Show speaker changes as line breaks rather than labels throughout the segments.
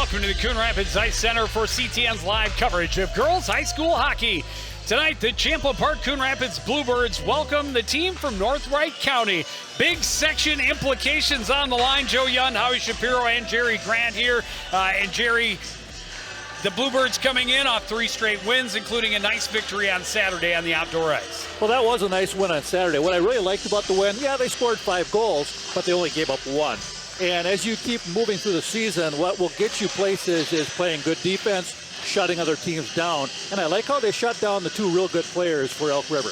welcome to the Coon Rapids Ice Center for CTN's live coverage of girls high school hockey. Tonight, the Champlin Park Coon Rapids Bluebirds welcome the team from North Wright County. Big section implications on the line. Joe Young, Howie Shapiro, and Jerry Grant here. And Jerry, the Bluebirds coming in off 3 straight wins, including a nice victory on Saturday on the outdoor ice.
Well, that was a nice win on Saturday. What I really liked about the win, they scored 5 goals, but they only gave up 1. And as you keep moving through the season, what will get you places is playing good defense, shutting other teams down. And I like how they shut down the 2 real good players for Elk River.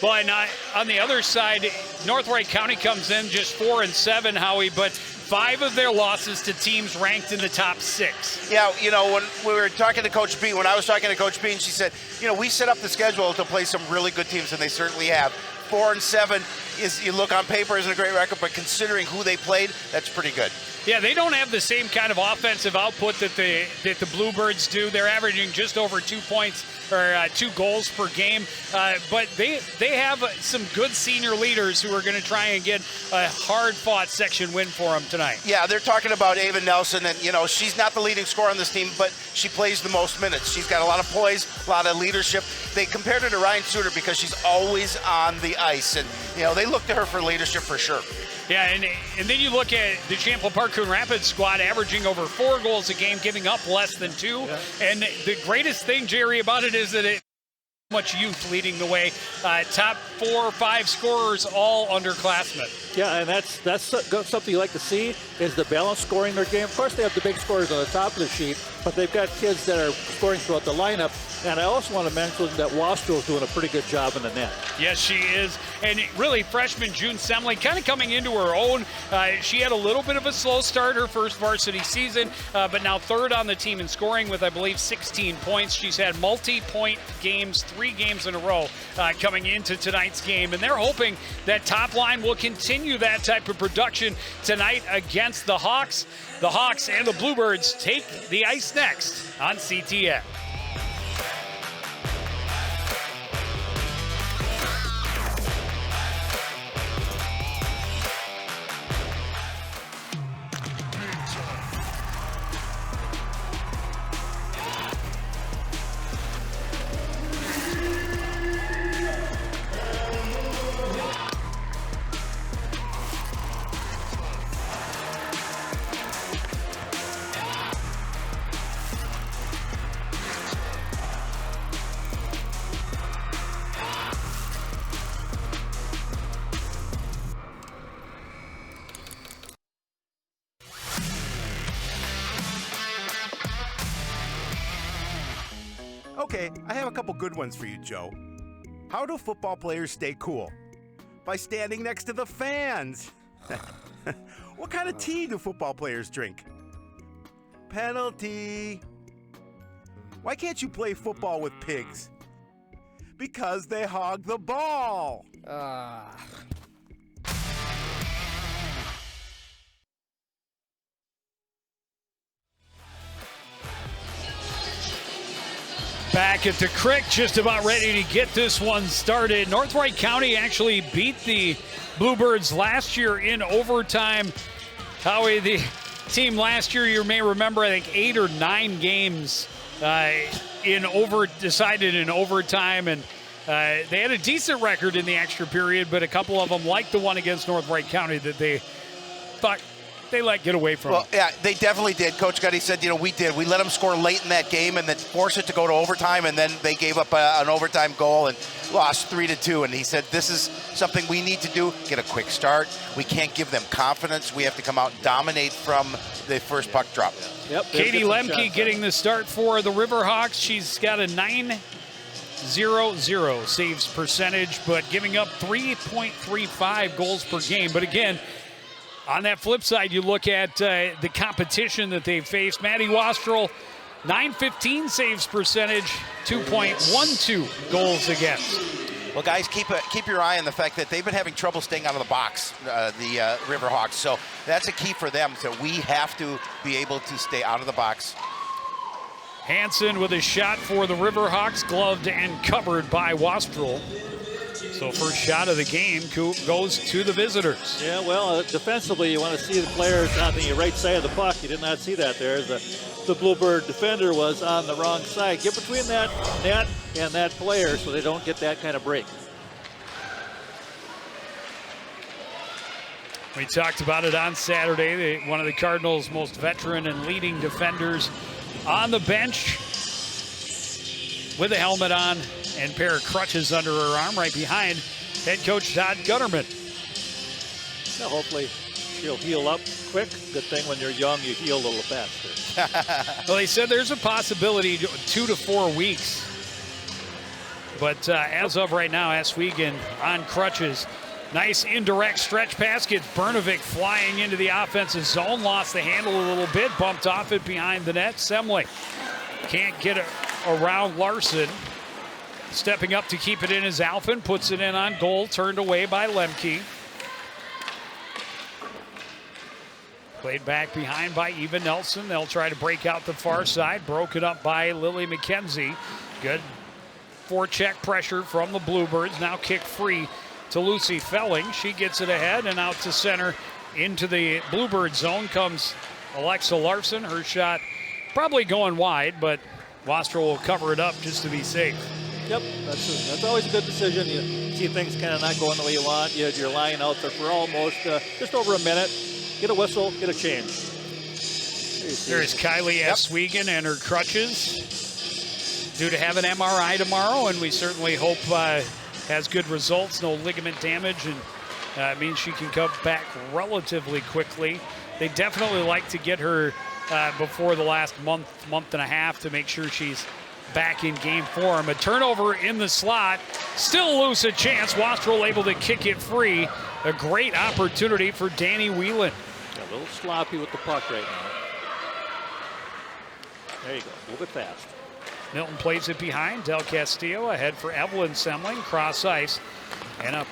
Well, and on the other side, North Wright County comes in just 4-7, Howie, but 5 of their losses to teams ranked in the top 6.
Yeah, when we were talking to Coach B, when I was talking to Coach B, and she said, we set up the schedule to play some really good teams, and they certainly have. 4-7 is, you look on paper, isn't a great record, but considering who they played, that's pretty good.
Yeah, they don't have the same kind of offensive output that the Bluebirds do. They're averaging just over 2 points or 2 goals per game, but they have some good senior leaders who are going to try and get a hard-fought section win for them tonight.
Yeah, they're talking about Ava Nelson, and she's not the leading scorer on this team, but she plays the most minutes. She's got a lot of poise, a lot of leadership. They compared her to Ryan Suter because she's always on the ice, and they look to her for leadership for sure.
Yeah, and then you look at the Champlin Park Coon Rapids squad averaging over 4 goals a game, giving up less than 2. Yeah. And the greatest thing, Jerry, about it is that it much youth leading the way. Top 4 or 5 scorers, all underclassmen.
Yeah, and that's something you like to see is the balance scoring their game. Of course, they have the big scorers on the top of the sheet, but they've got kids that are scoring throughout the lineup. And I also want to mention that Wastrel is doing a pretty good job in the net.
Yes, she is. And really, freshman June Semley kind of coming into her own. She had a little bit of a slow start her first varsity season, but now 3rd on the team in scoring with, I believe, 16 points. She's had multi-point games, 3 games in a row coming into tonight's game. And they're hoping that top line will continue that type of production tonight against the Hawks. The Hawks and the Bluebirds take the ice next on CTN.
Okay, I have a couple good ones for you, Joe. How do football players stay cool? By standing next to the fans. What kind of tea do football players drink? Penalty. Why can't you play football with pigs? Because they hog the ball.
Back at the creek, just about ready to get this one started. North Wright County actually beat the Bluebirds last year in overtime. Howie, the team last year, you may remember, I think 8 or 9 games decided in overtime, and they had a decent record in the extra period, but a couple of them, like the one against North Wright County, that they thought they let get away from.
Well, yeah, they definitely did. Coach Gutty said, we did. We let them score late in that game and then force it to go to overtime, and then they gave up an overtime goal and lost 3-2. And he said, this is something we need to do, get a quick start. We can't give them confidence. We have to come out and dominate from the first puck drop.
Yep. Katie Lemke getting the start for the Riverhawks. She's got a 9.00 saves percentage, but giving up 3.35 goals per game. But again, on that flip side, you look at the competition that they've faced. Maddie Wastrel, 9.15 saves percentage, 2.12 goals against.
Well, guys, keep your eye on the fact that they've been having trouble staying out of the box, the Riverhawks. So that's a key for them. So we have to be able to stay out of the box.
Hansen with a shot for the Riverhawks, gloved and covered by Wastrel. So first shot of the game goes to the visitors.
Yeah, well, defensively, you want to see the players on the right side of the puck. You did not see that there. The Bluebird defender was on the wrong side. Get between that net and that player so they don't get that kind of break.
We talked about it on Saturday. One of the Cardinals' most veteran and leading defenders on the bench with a helmet on and a pair of crutches under her arm right behind head coach Todd Gutterman.
Yeah, hopefully she'll heal up quick. Good thing when you're young, you heal a little faster.
Well, they said there's a possibility 2 to 4 weeks. But as of right now, Aswegan on crutches. Nice indirect stretch pass, gets Brnovic flying into the offensive zone, lost the handle a little bit, bumped off it behind the net. Semling can't get it around Larson. Stepping up to keep it in is Alphen, puts it in on goal, turned away by Lemke. Played back behind by Eva Nelson. They'll try to break out the far side, broken up by Lily McKenzie. Good forecheck pressure from the Bluebirds, now kick free to Lucy Felling. She gets it ahead and out to center into the Bluebird zone comes Alexa Larson. Her shot probably going wide, but Wastrel will cover it up just to be safe.
Yep, that's always a good decision. You see things kind of not going the way you want. You had your line out there for almost just over a minute. Get a whistle, get a change.
There's Kylie Aswegan and her crutches. Due to have an MRI tomorrow, and we certainly hope has good results, no ligament damage, and means she can come back relatively quickly. They definitely like to get her before the last month and a half to make sure she's back in game form. A turnover in the slot, still lose a chance. Wastrel able to kick it free. A great opportunity for Danny Whelan.
A little sloppy with the puck right now. There you go, a little bit fast.
Milton plays it behind. Del Castillo ahead for Evelyn Semling. Cross ice. And up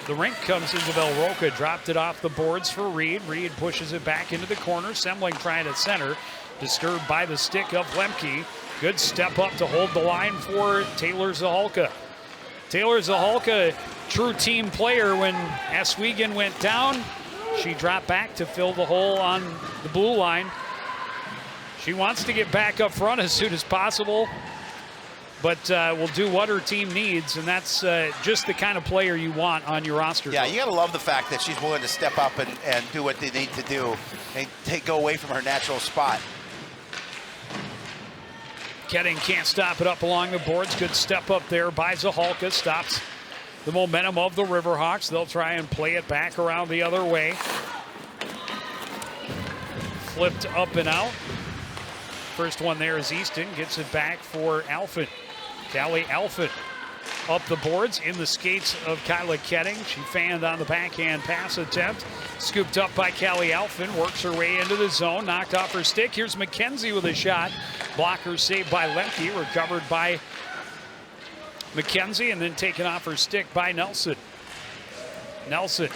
the rink comes Isabel Roca. Dropped it off the boards for Reed. Reed pushes it back into the corner. Semling trying to center. Disturbed by the stick of Lemke. Good step up to hold the line for Taylor Zahalka. Taylor Zahalka, true team player. When Aswegan went down, she dropped back to fill the hole on the blue line. She wants to get back up front as soon as possible, but will do what her team needs, and that's just the kind of player you want on your roster.
Yeah, you got to love the fact that she's willing to step up and do what they need to do and go away from her natural spot.
Ketting can't stop it up along the boards. Good step up there by Zahalka. Stops the momentum of the Riverhawks. They'll try and play it back around the other way. Flipped up and out. First one there is Easton, gets it back for Alphen. Callie Alphen up the boards in the skates of Kyla Ketting. She fanned on the backhand pass attempt. Scooped up by Callie Alphen, works her way into the zone, knocked off her stick. Here's McKenzie with a shot. Blocker saved by Lemke, recovered by McKenzie, and then taken off her stick by Nelson. Nelson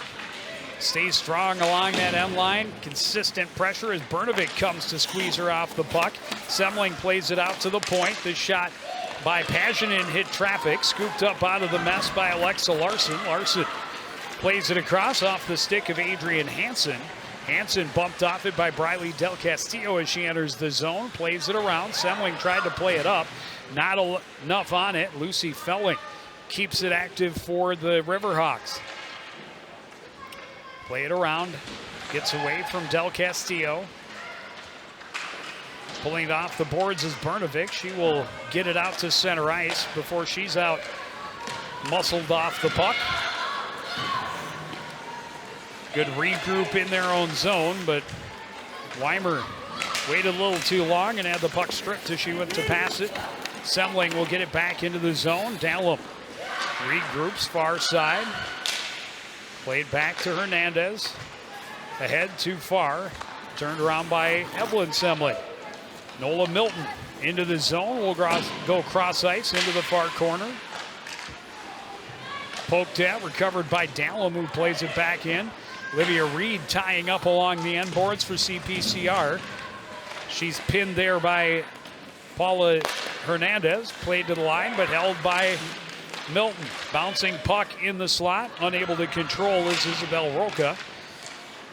stays strong along that end line. Consistent pressure as Brnovic comes to squeeze her off the puck. Semling plays it out to the point. The shot by Paginen hit traffic. Scooped up out of the mess by Alexa Larson. Larson plays it across off the stick of Adrian Hansen. Hansen bumped off it by Briley Del Castillo as she enters the zone. Plays it around. Semling tried to play it up. Not enough on it. Lucy Felling keeps it active for the Riverhawks. Play it around, gets away from Del Castillo. Pulling it off the boards is Brnovic. She will get it out to center ice before she's out, muscled off the puck. Good regroup in their own zone, but Weimer waited a little too long and had the puck stripped as she went to pass it. Semling will get it back into the zone. Dallum regroups far side. Played back to Hernandez. Ahead too far. Turned around by Evelyn Semling. Nola Milton into the zone. Will go cross ice into the far corner. Poked at, recovered by Dallum, who plays it back in. Olivia Reed tying up along the end boards for CPCR. She's pinned there by Paula Hernandez. Played to the line, but held by Milton bouncing puck in the slot. Unable to control is Isabel Roca.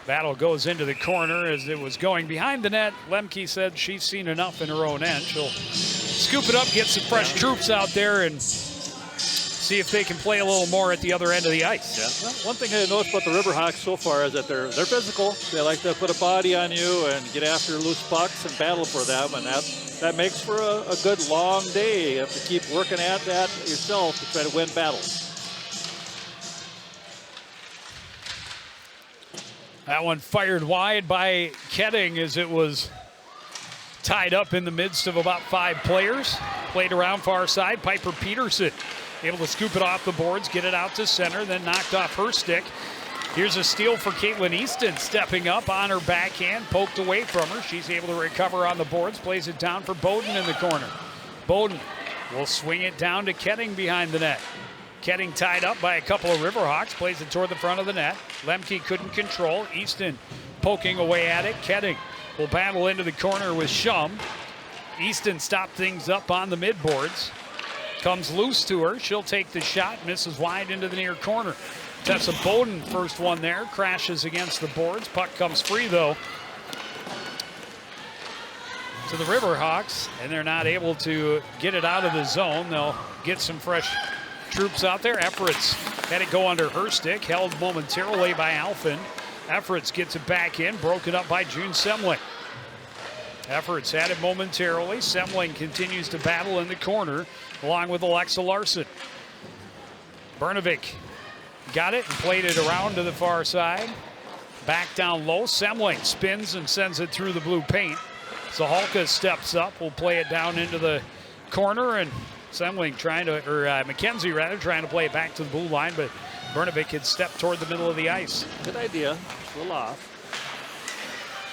Battle goes into the corner as it was going behind the net. Lemke said she's seen enough in her own end. She'll scoop it up, get some fresh troops out there, and see if they can play a little more at the other end of the ice.
Yeah. Well, one thing I noticed about the Riverhawks so far is that they're physical. They like to put a body on you and get after loose pucks and battle for them, and that makes for a good long day. You have to keep working at that yourself to try to win battles.
That one fired wide by Ketting as it was tied up in the midst of about 5 players. Played around far side. Piper Peterson able to scoop it off the boards, get it out to center, then knocked off her stick. Here's a steal for Caitlin Easton, stepping up on her backhand, poked away from her. She's able to recover on the boards, plays it down for Bowden in the corner. Bowden will swing it down to Ketting behind the net. Ketting tied up by a couple of Riverhawks, plays it toward the front of the net. Lemke couldn't control. Easton poking away at it. Ketting will battle into the corner with Shum. Easton stopped things up on the midboards. Comes loose to her. She'll take the shot, misses wide into the near corner. Tessa Bowden, first one there, crashes against the boards. Puck comes free, though, to the Riverhawks, and they're not able to get it out of the zone. They'll get some fresh troops out there. Efforts had it go under her stick, held momentarily by Alphen. Efforts gets it back in, broken up by June Semling. Efforts had it momentarily. Semling continues to battle in the corner along with Alexa Larson. Bernovic got it and played it around to the far side. Back down low. Semling spins and sends it through the blue paint. Zahalka steps up, will play it down into the corner, and Semling trying to, or McKenzie rather, trying to play it back to the blue line, but Bernovic had stepped toward the middle of the ice.
Good idea. Just a little off.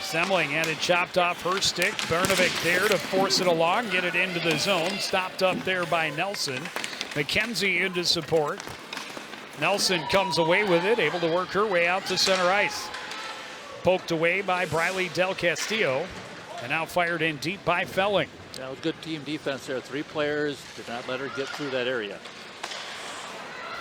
Semling had it chopped off her stick. Bernovic there to force it along, get it into the zone. Stopped up there by Nelson. McKenzie into support. Nelson comes away with it, able to work her way out to center ice. Poked away by Briley Del Castillo, and now fired in deep by Felling.
That was good team defense there. 3 players did not let her get through that area.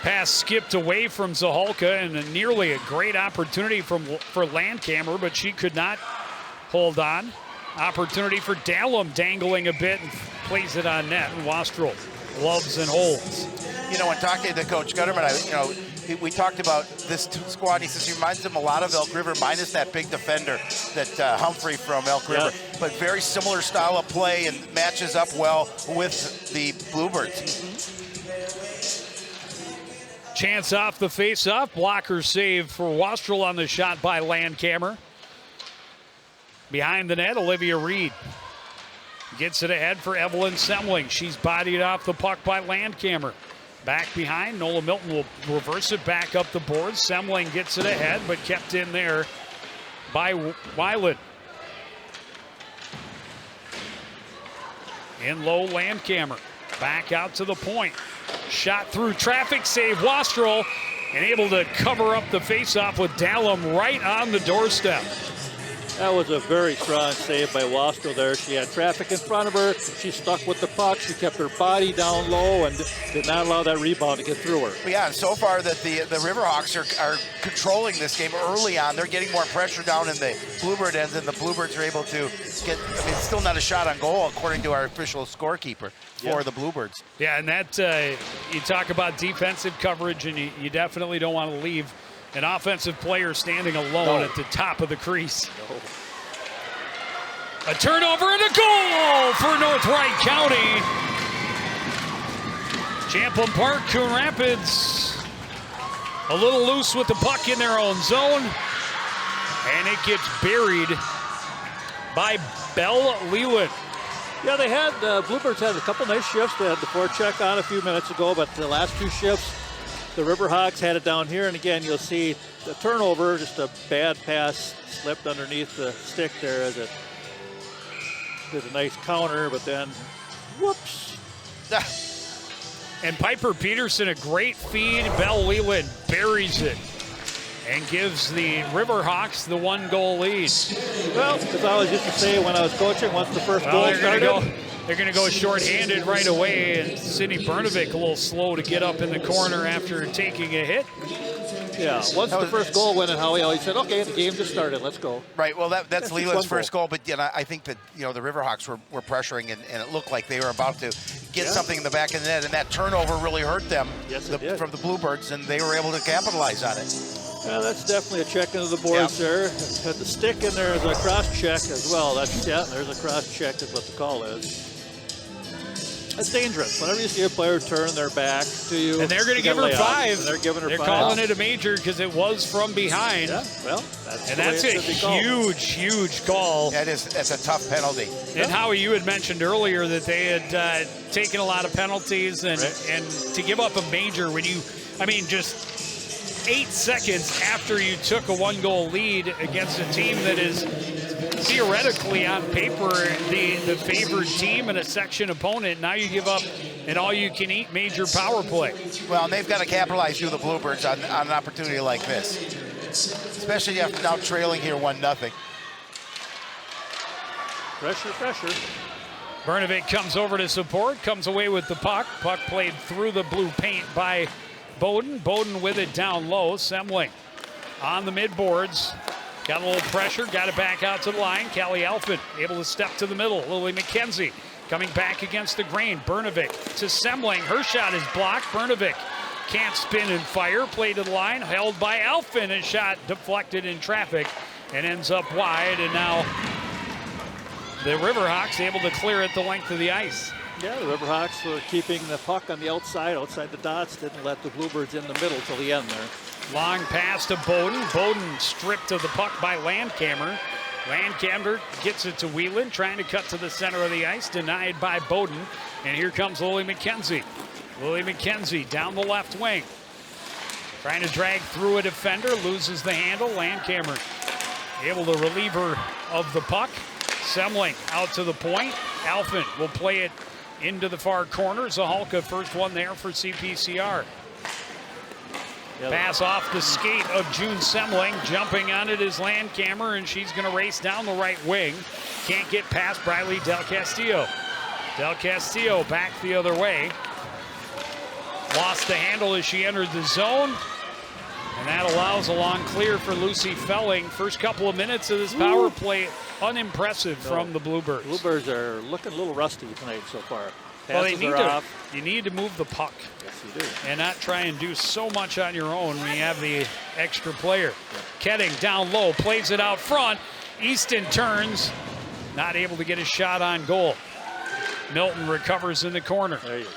Pass skipped away from Zahalka, and nearly a great opportunity for Landcamer, but she could not hold on. Opportunity for Dallum, dangling a bit and plays it on net, and Wastrel gloves and holds.
You know, when talking to Coach Gutterman, we talked about this squad. He says he reminds him a lot of Elk River, minus that big defender, that Humphrey from Elk River.
Yeah.
But very similar style of play and matches up well with the Bluebirds.
Chance off the face-off. Blocker save for Wastrel on the shot by Landcamer. Behind the net, Olivia Reed gets it ahead for Evelyn Semling. She's bodied off the puck by Landcamer. Back behind, Nola Milton will reverse it back up the board. Semling gets it ahead, but kept in there by Weiland. In low, Landcamer. Back out to the point. Shot through traffic, save Wastrel, and able to cover up the faceoff with Dallum right on the doorstep.
That was a very strong save by Wastrel there. She had traffic in front of her. She stuck with the puck. She kept her body down low and did not allow that rebound to get through her.
But yeah, so far that the Riverhawks are controlling this game early on. They're getting more pressure down in the Bluebird ends, and the Bluebirds are able to get, I mean, it's still not a shot on goal according to our official scorekeeper for the Bluebirds.
Yeah, and that, you talk about defensive coverage, and you definitely don't want to leave an offensive player standing alone at the top of the crease. A turnover and a goal for North Wright County. Champlin Park, Coon Rapids, a little loose with the puck in their own zone, and it gets buried by Belle Leland.
Yeah, they had, Bluebirds had a couple nice shifts. They had the forecheck on a few minutes ago, but the last 2 shifts, the Riverhawks had it down here, and again, you'll see the turnover, just a bad pass slipped underneath the stick there as it did a nice counter, but then, whoops.
And Piper Peterson, a great feed. Belle Leland buries it and gives the Riverhawks the 1-goal lead.
Well, as I always used to say when I was coaching, once the first goal started,
They're going to go shorthanded right away, and Sidney Brnovic a little slow to get up in the corner after taking a hit.
Yeah, once the first goal went in, Howie always said, okay, the game just started, let's go.
Right, well, that's Leland's first goal, but I think that, the Riverhawks were pressuring, and it looked like they were about to get something in the back of the net, and that turnover really hurt them from the Bluebirds, and they were able to capitalize on it.
Yeah, that's definitely a check into the boards there. Had the stick in there as a cross check as well. There's a cross check is what the call is. That's dangerous. Whenever you see a player turn their back to you,
and they're going to give her 5.
They're giving her 5.
They're calling it a major because it was from behind.
Yeah, well,
that's a huge call.
That's a tough penalty.
And Howie, you had mentioned earlier that they had taken a lot of penalties, and to give up a major when just 8 seconds after you took a 1-goal lead against a team that is theoretically on paper the favored team and a section opponent, now you give up an all-you-can-eat major power play.
Well, and they've got to capitalize, the Bluebirds, on an opportunity like this, especially after now trailing here 1-0.
Pressure.
Brnovic comes over to support, comes away with the puck. Puck played through the blue paint by Bowden. Bowden with it down low. Semling on the midboards. Got a little pressure, got it back out to the line. Callie Alfin able to step to the middle. Lily McKenzie coming back against the grain. Brnovic to Semling. Her shot is blocked. Brnovic can't spin and fire. Play to the line, held by Alfin. A shot deflected in traffic and ends up wide. And now the Riverhawks able to clear it the length of the ice.
Yeah, the Riverhawks were keeping the puck on the outside the dots. Didn't let the Bluebirds in the middle till the end there.
Long pass to Bowden. Bowden stripped of the puck by Landcamer. Landcamer gets it to Whelan, trying to cut to the center of the ice, denied by Bowden. And here comes Lily McKenzie. Lily McKenzie down the left wing. Trying to drag through a defender, loses the handle. Landcamer able to relieve her of the puck. Semling out to the point. Alfin will play it into the far corner. Zahalka, first one there for CPCR. Pass off the skate of June Semling. Jumping on it is Landcamer, and she's going to race down the right wing. Can't get past Briley Del Castillo. Del Castillo back the other way. Lost the handle as she entered the zone. And that allows a long clear for Lucy Felling. First couple of minutes of this power play, unimpressive from the Bluebirds.
Bluebirds are looking a little rusty tonight so far.
Well, you need to move the puck.
Yes, you do.
And not try and do so much on your own when you have the extra player. Ketting down low, plays it out front. Easton turns, not able to get a shot on goal. Milton recovers in the corner.
There you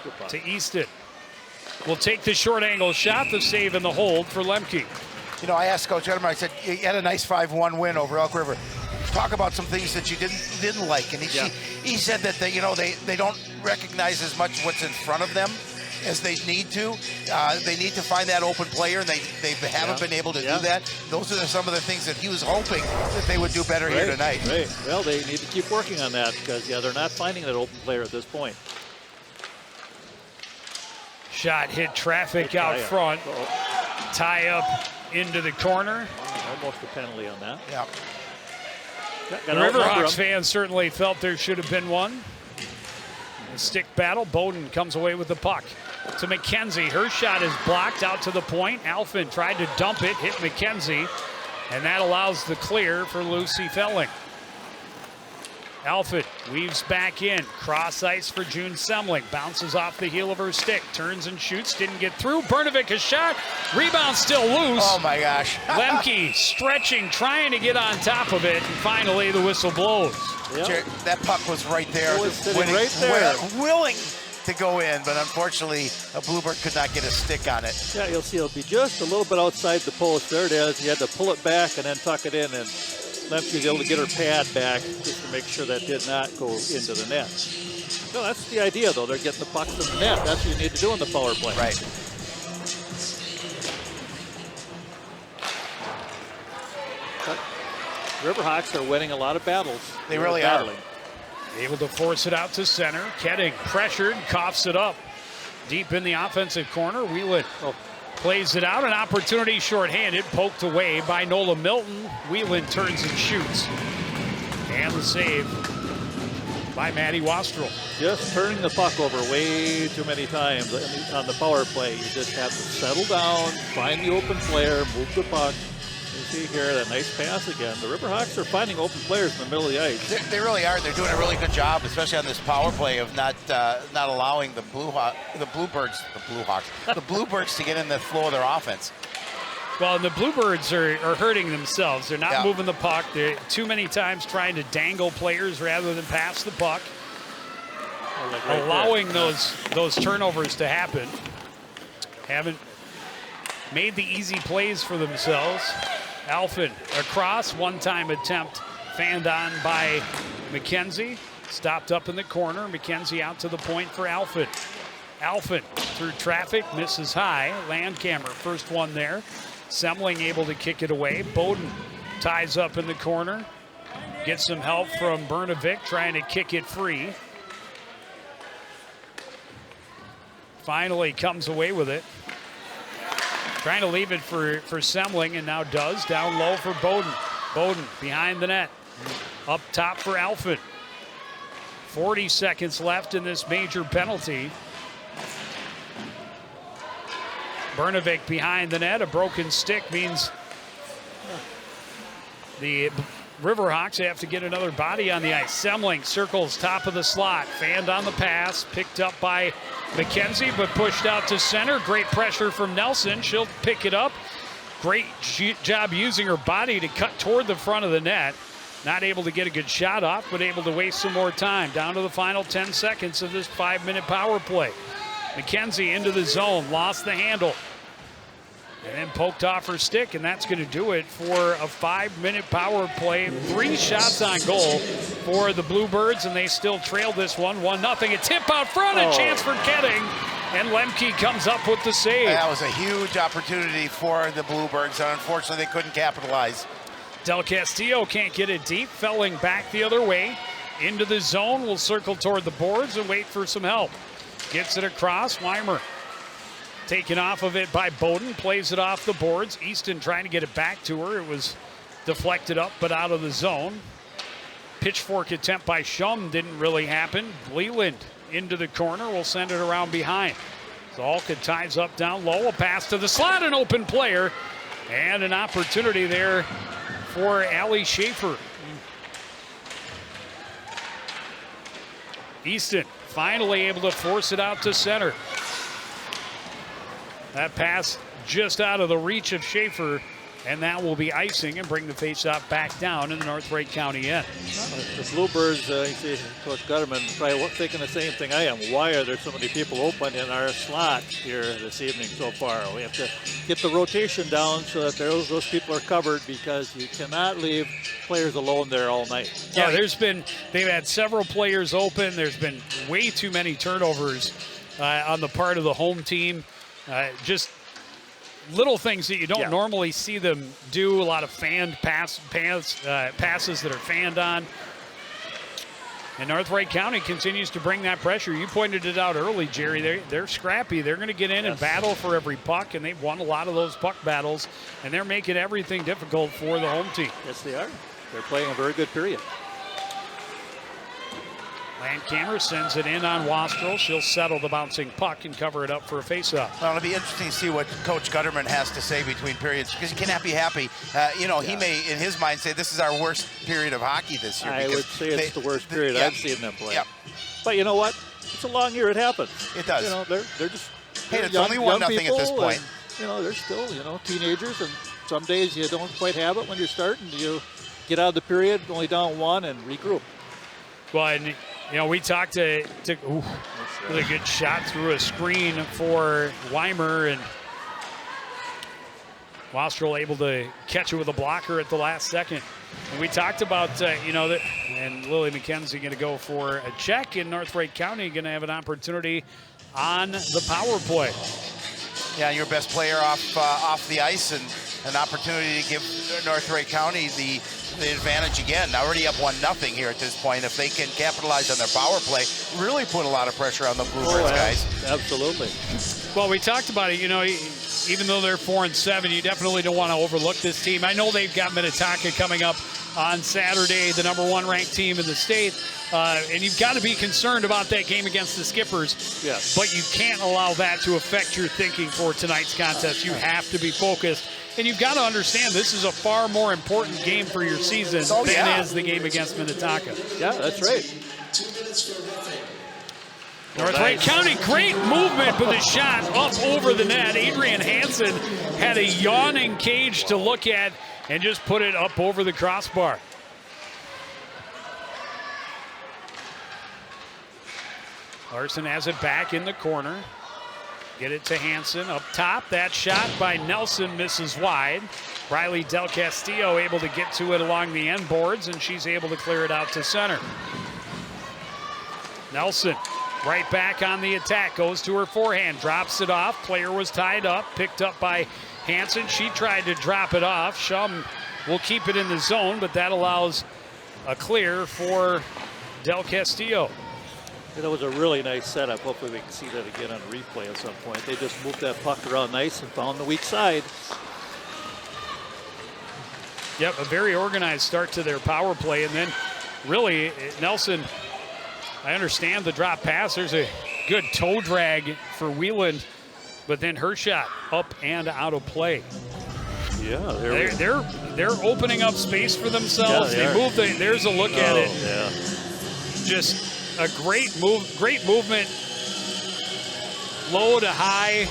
go.
To Easton. Will take the short angle shot, the save in the hold for Lemke.
I asked Coach Edmer, I said, you had a nice 5-1 win over Elk River. Talk about some things that you didn't like, and he said that they don't recognize as much what's in front of them as they need to. They need to find that open player, and they haven't been able to do that. Those are some of the things that he was hoping that they would do better here tonight.
Right. Well, they need to keep working on that because they're not finding that open player at this point.
Shot hit traffic out front. Tie up into the corner.
Almost a penalty on that.
Yeah.
The Riverhawks fans certainly felt there should have been one. A stick battle. Bowden comes away with the puck to McKenzie. Her shot is blocked out to the point. Alfin tried to dump it, hit McKenzie, and that allows the clear for Lucy Felling. Alfin weaves back in. Cross ice for June Semling. Bounces off the heel of her stick. Turns and shoots. Didn't get through. Brnovic a shot. Rebound still loose.
Oh, my gosh.
Lemke stretching, trying to get on top of it. And finally, the whistle blows.
Yep. That puck was right there. Willing to go in, but unfortunately, a Bluebird could not get a stick on it.
Yeah, you'll see it'll be just a little bit outside the post. There it is. He had to pull it back and then tuck it in, and Lemke was able to get her pad back just to make sure that did not go into the net. No, that's the idea, though. They're getting the pucks in the net. That's what you need to do in the power play.
Right.
But Riverhawks are winning a lot of battles.
They really are.
Able to force it out to center. Ketting pressured, coughs it up. Deep in the offensive corner, Whelan plays it out. An opportunity shorthanded, poked away by Nola Milton. Whelan turns and shoots. And the save by Maddie Wastrel.
Just turning the puck over way too many times on the power play. You just have to settle down, find the open player, move the puck. You see here that nice pass again. The Riverhawks are finding open players in the middle of the ice.
They really are. They're doing a really good job, especially on this power play of not allowing the Bluebirds to get in the flow of their offense.
Well, the Bluebirds are hurting themselves. They're not moving the puck. They're too many times trying to dangle players rather than pass the puck, allowing those turnovers to happen. Haven't made the easy plays for themselves. Alphen across, one-time attempt fanned on by McKenzie. Stopped up in the corner. McKenzie out to the point for Alphen. Alphen through traffic, misses high. Landcamer, first one there. Semling able to kick it away. Bowden ties up in the corner. Gets some help from Bernovic trying to kick it free. Finally comes away with it. Trying to leave it for Semling, and now does. Down low for Bowden. Bowden behind the net. Up top for Alphen. 40 seconds left in this major penalty. Bernovic behind the net. A broken stick means the Riverhawks have to get another body on the ice. Semling circles top of the slot. Fanned on the pass. Picked up by McKenzie, but pushed out to center. Great pressure from Nelson. She'll pick it up. Great job using her body to cut toward the front of the net. Not able to get a good shot off, but able to waste some more time. Down to the final 10 seconds of this 5-minute power play. McKenzie into the zone, lost the handle, and then poked off her stick, and that's going to do it for a 5-minute power play. 3 shots on goal for the Bluebirds, and they still trail this one 1-0. A tip out front, a chance for Ketting, and Lemke comes up with the save.
That was a huge opportunity for the Bluebirds, and unfortunately they couldn't capitalize.
Del Castillo can't get it deep, felling back the other way. Into the zone, will circle toward the boards and wait for some help. Gets it across, Weimer taken off of it by Bowden, plays it off the boards. Easton trying to get it back to her. It was deflected up but out of the zone. Pitchfork attempt by Shum didn't really happen. Leland into the corner, will send it around behind. Zalka ties up down low, a pass to the slot, an open player, and an opportunity there for Allie Schaefer. Easton finally able to force it out to center. That pass just out of the reach of Schaefer, and that will be icing and bring the faceoff back down in the North Wright County end.
The Bluebirds, you see Coach Gutterman probably thinking the same thing I am. Why are there so many people open in our slot here this evening so far? We have to get the rotation down so that those people are covered, because you cannot leave players alone there all night.
Yeah, they've had several players open. There's been way too many turnovers on the part of the home team. Just little things that you don't normally see them do. A lot of fanned passes that are fanned on. And North Wright County continues to bring that pressure. You pointed it out early, Jerry. They're scrappy. They're going to get in and battle for every puck, and they've won a lot of those puck battles, and they're making everything difficult for the home team.
Yes, they are. They're playing a very good period.
Landcamer sends it in on Wastrel. She'll settle the bouncing puck and cover it up for a faceoff.
Well, it'll be interesting to see what Coach Gutterman has to say between periods, because he cannot be happy. He may, in his mind, say this is our worst period of hockey this year.
I would say it's the worst period I've seen them play. Yeah. But you know what? It's a long year. It happens.
It does.
They're just
it's only 1-0 at this point.
And, they're still teenagers, and some days you don't quite have it when you're starting. You get out of the period only down 1 and regroup.
Well, and we talked to really good shot through a screen for Weimer, and Wastrel able to catch it with a blocker at the last second. And we talked about, and Lily McKenzie going to go for a check, in North Wright County going to have an opportunity on the power play.
Yeah, your best player off the ice, and an opportunity to give North Wright County the advantage again. Already up 1-0 here at this point. If they can capitalize on their power play, really put a lot of pressure on the Bluebirds, guys.
Absolutely.
Well, we talked about it. Even though they're 4-7, you definitely don't want to overlook this team. I know they've got Minnetonka coming up on Saturday, the number 1 ranked team in the state. And you've got to be concerned about that game against the Skippers.
Yes.
But you can't allow that to affect your thinking for tonight's contest. You have to be focused. And you've got to understand this is a far more important game for your season than is the game against Minnetonka.
Yeah, that's right.
North Wright County, great movement with a shot up over the net. Adrian Hansen had a yawning cage to look at and just put it up over the crossbar. Larson has it back in the corner. Get it to Hansen up top. That shot by Nelson misses wide. Riley Del Castillo able to get to it along the end boards, and she's able to clear it out to center. Nelson right back on the attack, goes to her forehand, drops it off. Player was tied up, picked up by Hansen. She tried to drop it off. Shum will keep it in the zone, but that allows a clear for Del Castillo.
That was a really nice setup. Hopefully we can see that again on replay at some point. They just moved that puck around nice and found the weak side.
Yep, a very organized start to their power play. And then really, Nelson, I understand the drop pass. There's a good toe drag for Wieland, but then her shot up and out of play.
Yeah,
they're opening up space for themselves.
Yeah,
they move. There's a look at it.
Yeah.
Just a great movement, low to high,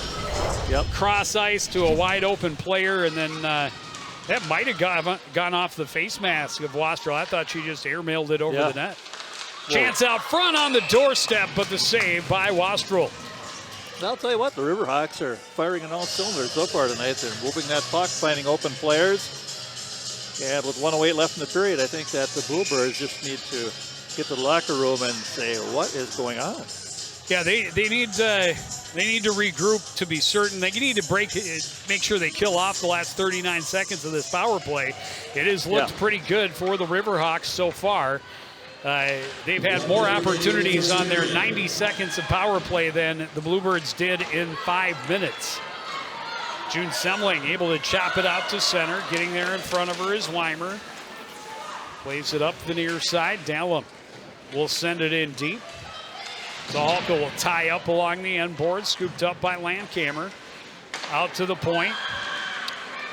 cross ice to a wide open player, and then that might have gone off the face mask of Wastrel. I thought she just airmailed it over the net. Chance out front on the doorstep, but the save by Wastrel.
I'll tell you what, the Riverhawks are firing on all cylinders so far tonight. They're moving that puck, finding open players. And with 1:08 left in the period, I think that the Bluebirds just need to get to the locker room and say, what is going on?
Yeah, they need to regroup to be certain. They need to make sure they kill off the last 39 seconds of this power play. It has looked pretty good for the Riverhawks so far. They've had more opportunities on their 90 seconds of power play than the Bluebirds did in 5 minutes. June Semling able to chop it out to center. Getting there in front of her is Weimer. Plays it up the near side. Dallum will send it in deep. Zahalka will tie up along the end board. Scooped up by Landkamer. Out to the point.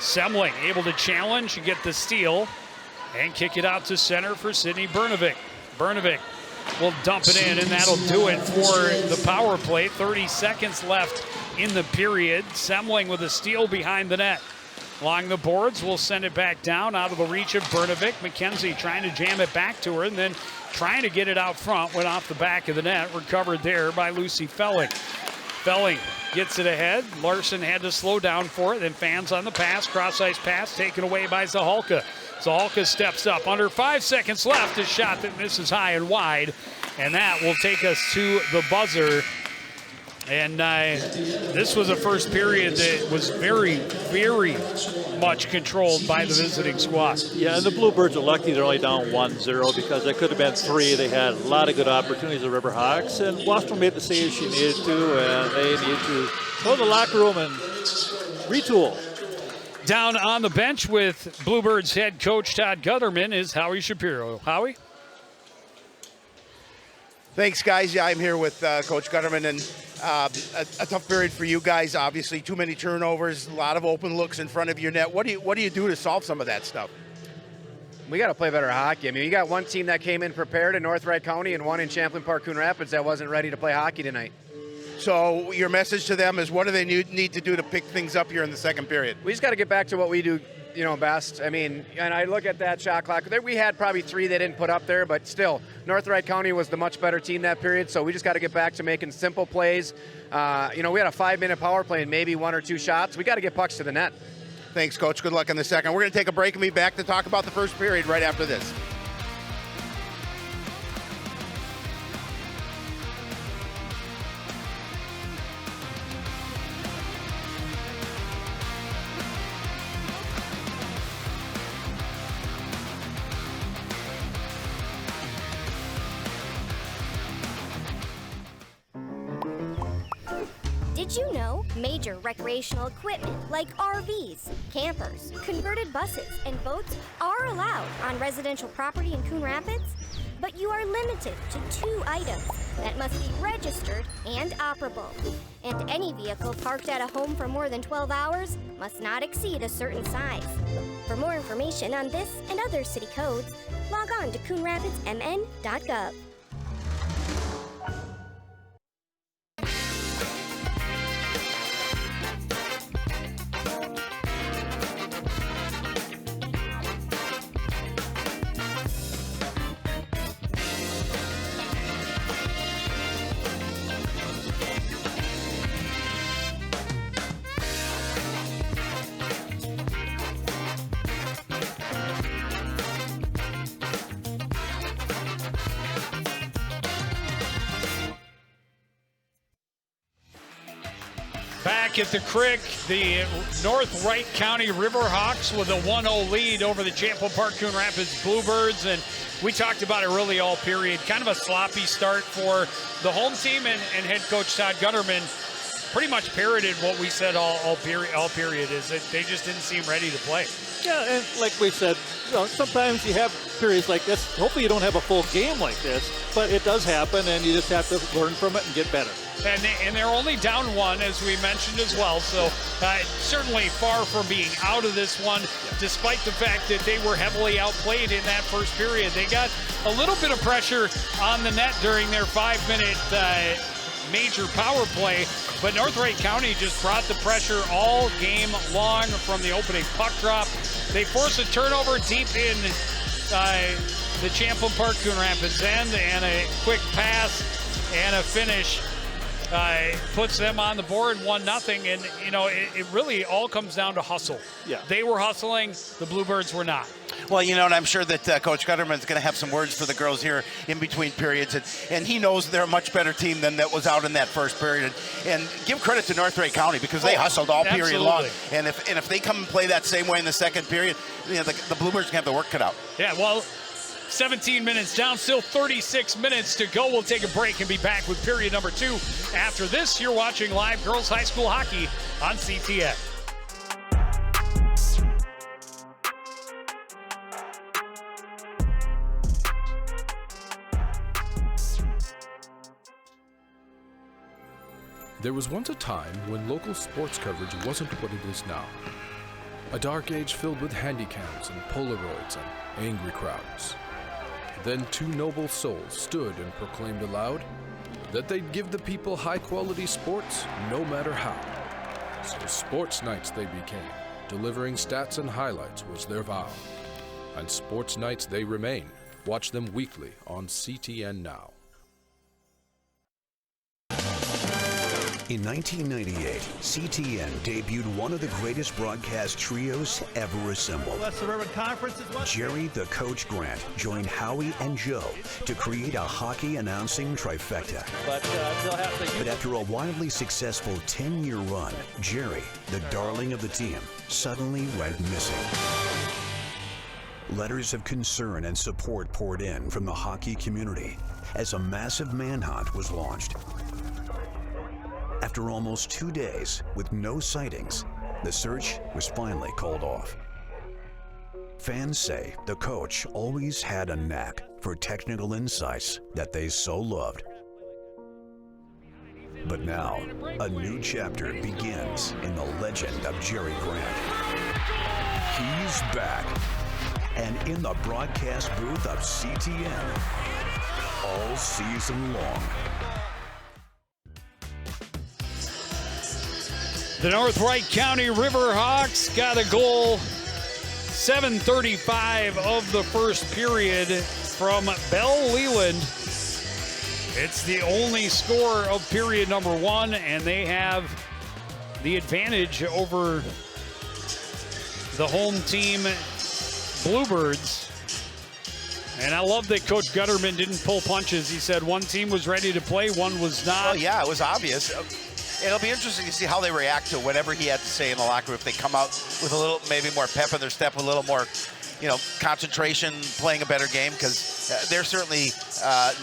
Semling able to challenge and get the steal. And kick it out to center for Sydney Bernovic. Bernovic will dump it in, and that'll do it for the power play. 30 seconds left in the period. Semling with a steal behind the net. Along the boards, we'll send it back down out of the reach of Bernovic. McKenzie trying to jam it back to her, and then trying to get it out front. Went off the back of the net. Recovered there by Lucy Felling. Felling gets it ahead. Larson had to slow down for it. Then fans on the pass. Cross-ice pass taken away by Zahalka. Zahalka steps up. Under 5 seconds left. A shot that misses high and wide. And that will take us to the buzzer. And this was a first period that was very, very much controlled by the visiting squad.
Yeah, and the Bluebirds are lucky they're only down 1-0 because they could have been 3. They had a lot of good opportunities, the Riverhawks, and Wastrel made the save she needed to, and they need to go to the locker room and retool.
Down on the bench with Bluebirds head coach Todd Gutterman is Howie Shapiro. Howie?
Thanks, guys. Yeah, I'm here with Coach Gutterman, and a tough period for you guys. Obviously, too many turnovers, a lot of open looks in front of your net. What do you do to solve some of that stuff?
We got to play better hockey. I mean, you got one team that came in prepared in North Wright County and one in Champlin Park Coon Rapids that wasn't ready to play hockey tonight.
So your message to them is, what do they need to do to pick things up here in the second period?
We just got to get back to what we do, best. I mean, and I look at that shot clock. We had probably 3 they didn't put up there, but still, North Wright County was the much better team that period, so we just got to get back to making simple plays. We had a 5-minute power play and maybe 1 or 2 shots. We got to get pucks to the net.
Thanks, Coach. Good luck in the second. We're going to take a break and be back to talk about the first period right after this.
Did you know major recreational equipment like RVs, campers, converted buses, and boats are allowed on residential property in Coon Rapids? But you are limited to 2 items that must be registered and operable. And any vehicle parked at a home for more than 12 hours must not exceed a certain size. For more information on this and other city codes, log on to coonrapidsmn.gov.
Back at the Crick, the North Wright County Riverhawks with a 1-0 lead over the Champlin Park Coon Rapids Bluebirds. And we talked about it really all period. Kind of a sloppy start for the home team, and head coach Todd Gutterman pretty much parroted what we said all period, is that they just didn't seem ready to play.
Yeah, and like we said, sometimes you have periods like this. Hopefully you don't have a full game like this, but it does happen, and you just have to learn from it and get better.
And they're only down 1, as we mentioned as well. So certainly far from being out of this one, despite the fact that they were heavily outplayed in that first period. They got a little bit of pressure on the net during their 5-minute major power play, but North Wright County just brought the pressure all game long from the opening puck drop. They force a turnover deep in the Champlin Park Coon Rapids end, and a quick pass and a finish puts them on the board 1-0. And, you know, it really all comes down to hustle.
Yeah.
They were hustling. The Bluebirds were not.
Well, you know, and I'm sure that Coach Gutterman's going to have some words for the girls here in between periods. And he knows they're a much better team than that was out in that first period. And give credit to North Wright County, because they hustled all period long. And if they come and play that same way in the second period, you know, the Bluebirds can have their work cut out.
Yeah, well, 17 minutes down, still 36 minutes to go. We'll take a break and be back with period number 2. After this, you're watching live girls high school hockey on CTN.
There was once a time when local sports coverage wasn't what it is now. A dark age filled with handycams and Polaroids and angry crowds. Then 2 noble souls stood and proclaimed aloud that they'd give the people high-quality sports no matter how. So Sports Nights they became. Delivering stats and highlights was their vow. And Sports Nights they remain. Watch them weekly on CTN Now.
In 1998, CTN debuted one of the greatest broadcast trios ever assembled.
West Suburban Conference is what?
Jerry the Coach Grant joined Howie and Joe to create a hockey announcing trifecta. But after a wildly successful 10-year run, Jerry, the darling of the team, suddenly went missing. Letters of concern and support poured in from the hockey community as a massive manhunt was launched. After almost 2 days with no sightings, the search was finally called off. Fans say the coach always had a knack for technical insights that they so loved. But now, a new chapter begins in the legend of Jerry Grant. He's back, and in the broadcast booth of CTN, all season long.
The North Wright County Riverhawks got a goal, 7:35 of the first period from Belle Leland. It's the only score of period number 1, and they have the advantage over the home team Bluebirds. And I love that Coach Gutterman didn't pull punches. He said one team was ready to play, one was not.
Well, yeah, it was obvious. It'll be interesting to see how they react to whatever he had to say in the locker room. If they come out with a little, maybe more pep in their step, a little more concentration, playing a better game, because they're certainly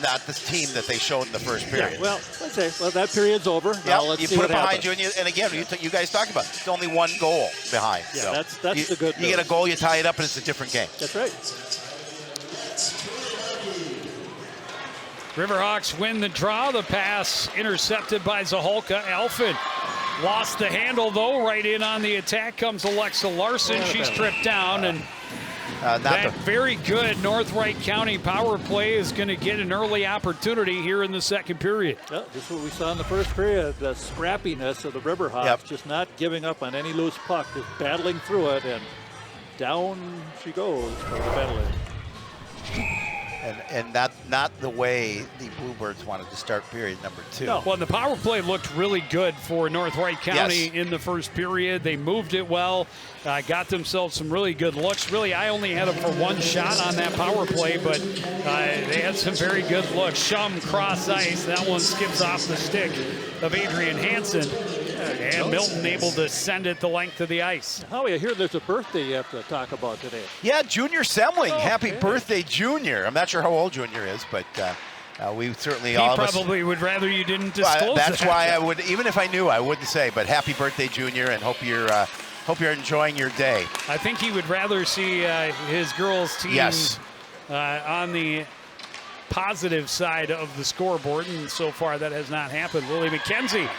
not the team that they showed in the first period.
Yeah, well, let's say, that period's over. Now let's
you
see
put
what
it behind
happens.
you, and again, you guys talked about it. It's only one goal behind.
Yeah,
so
that's the good
You get a goal, you tie it up, and it's a different game.
That's right.
Riverhawks win the draw. The pass intercepted by Zaholka. Alfin lost the handle, though. Right in on the attack comes Alexa Larson. She's tripped down, and that very good North Wright County power play is going to get an early opportunity here in the second period.
Yeah, just what we saw in the first period, the scrappiness of the Riverhawks, just not giving up on any loose puck, just battling through it, and down she goes for the penalty.
And not the way the Bluebirds wanted to start period number 2.
No. Well, the power play looked really good for North Wright County in the first period. They moved it well, got themselves some really good looks. Really, I only had them for one shot on that power play, but they had some very good looks. Shum cross ice. That one skips off the stick of Adrian Hansen. And Milton able to send it the length of the ice.
Howie, I hear there's a birthday you have to talk about today.
Yeah, Junior Semling.
Oh,
Happy
okay.
birthday, Junior. I'm not sure how old Junior is, but we certainly
He
all of us.
probably would rather you didn't disclose
That's
that.
why I would, even if I knew, I wouldn't say. But happy birthday, Junior, and hope you're enjoying your day.
I think he would rather see his girls' team on the positive side of the scoreboard, and so far that has not happened. Lily McKenzie.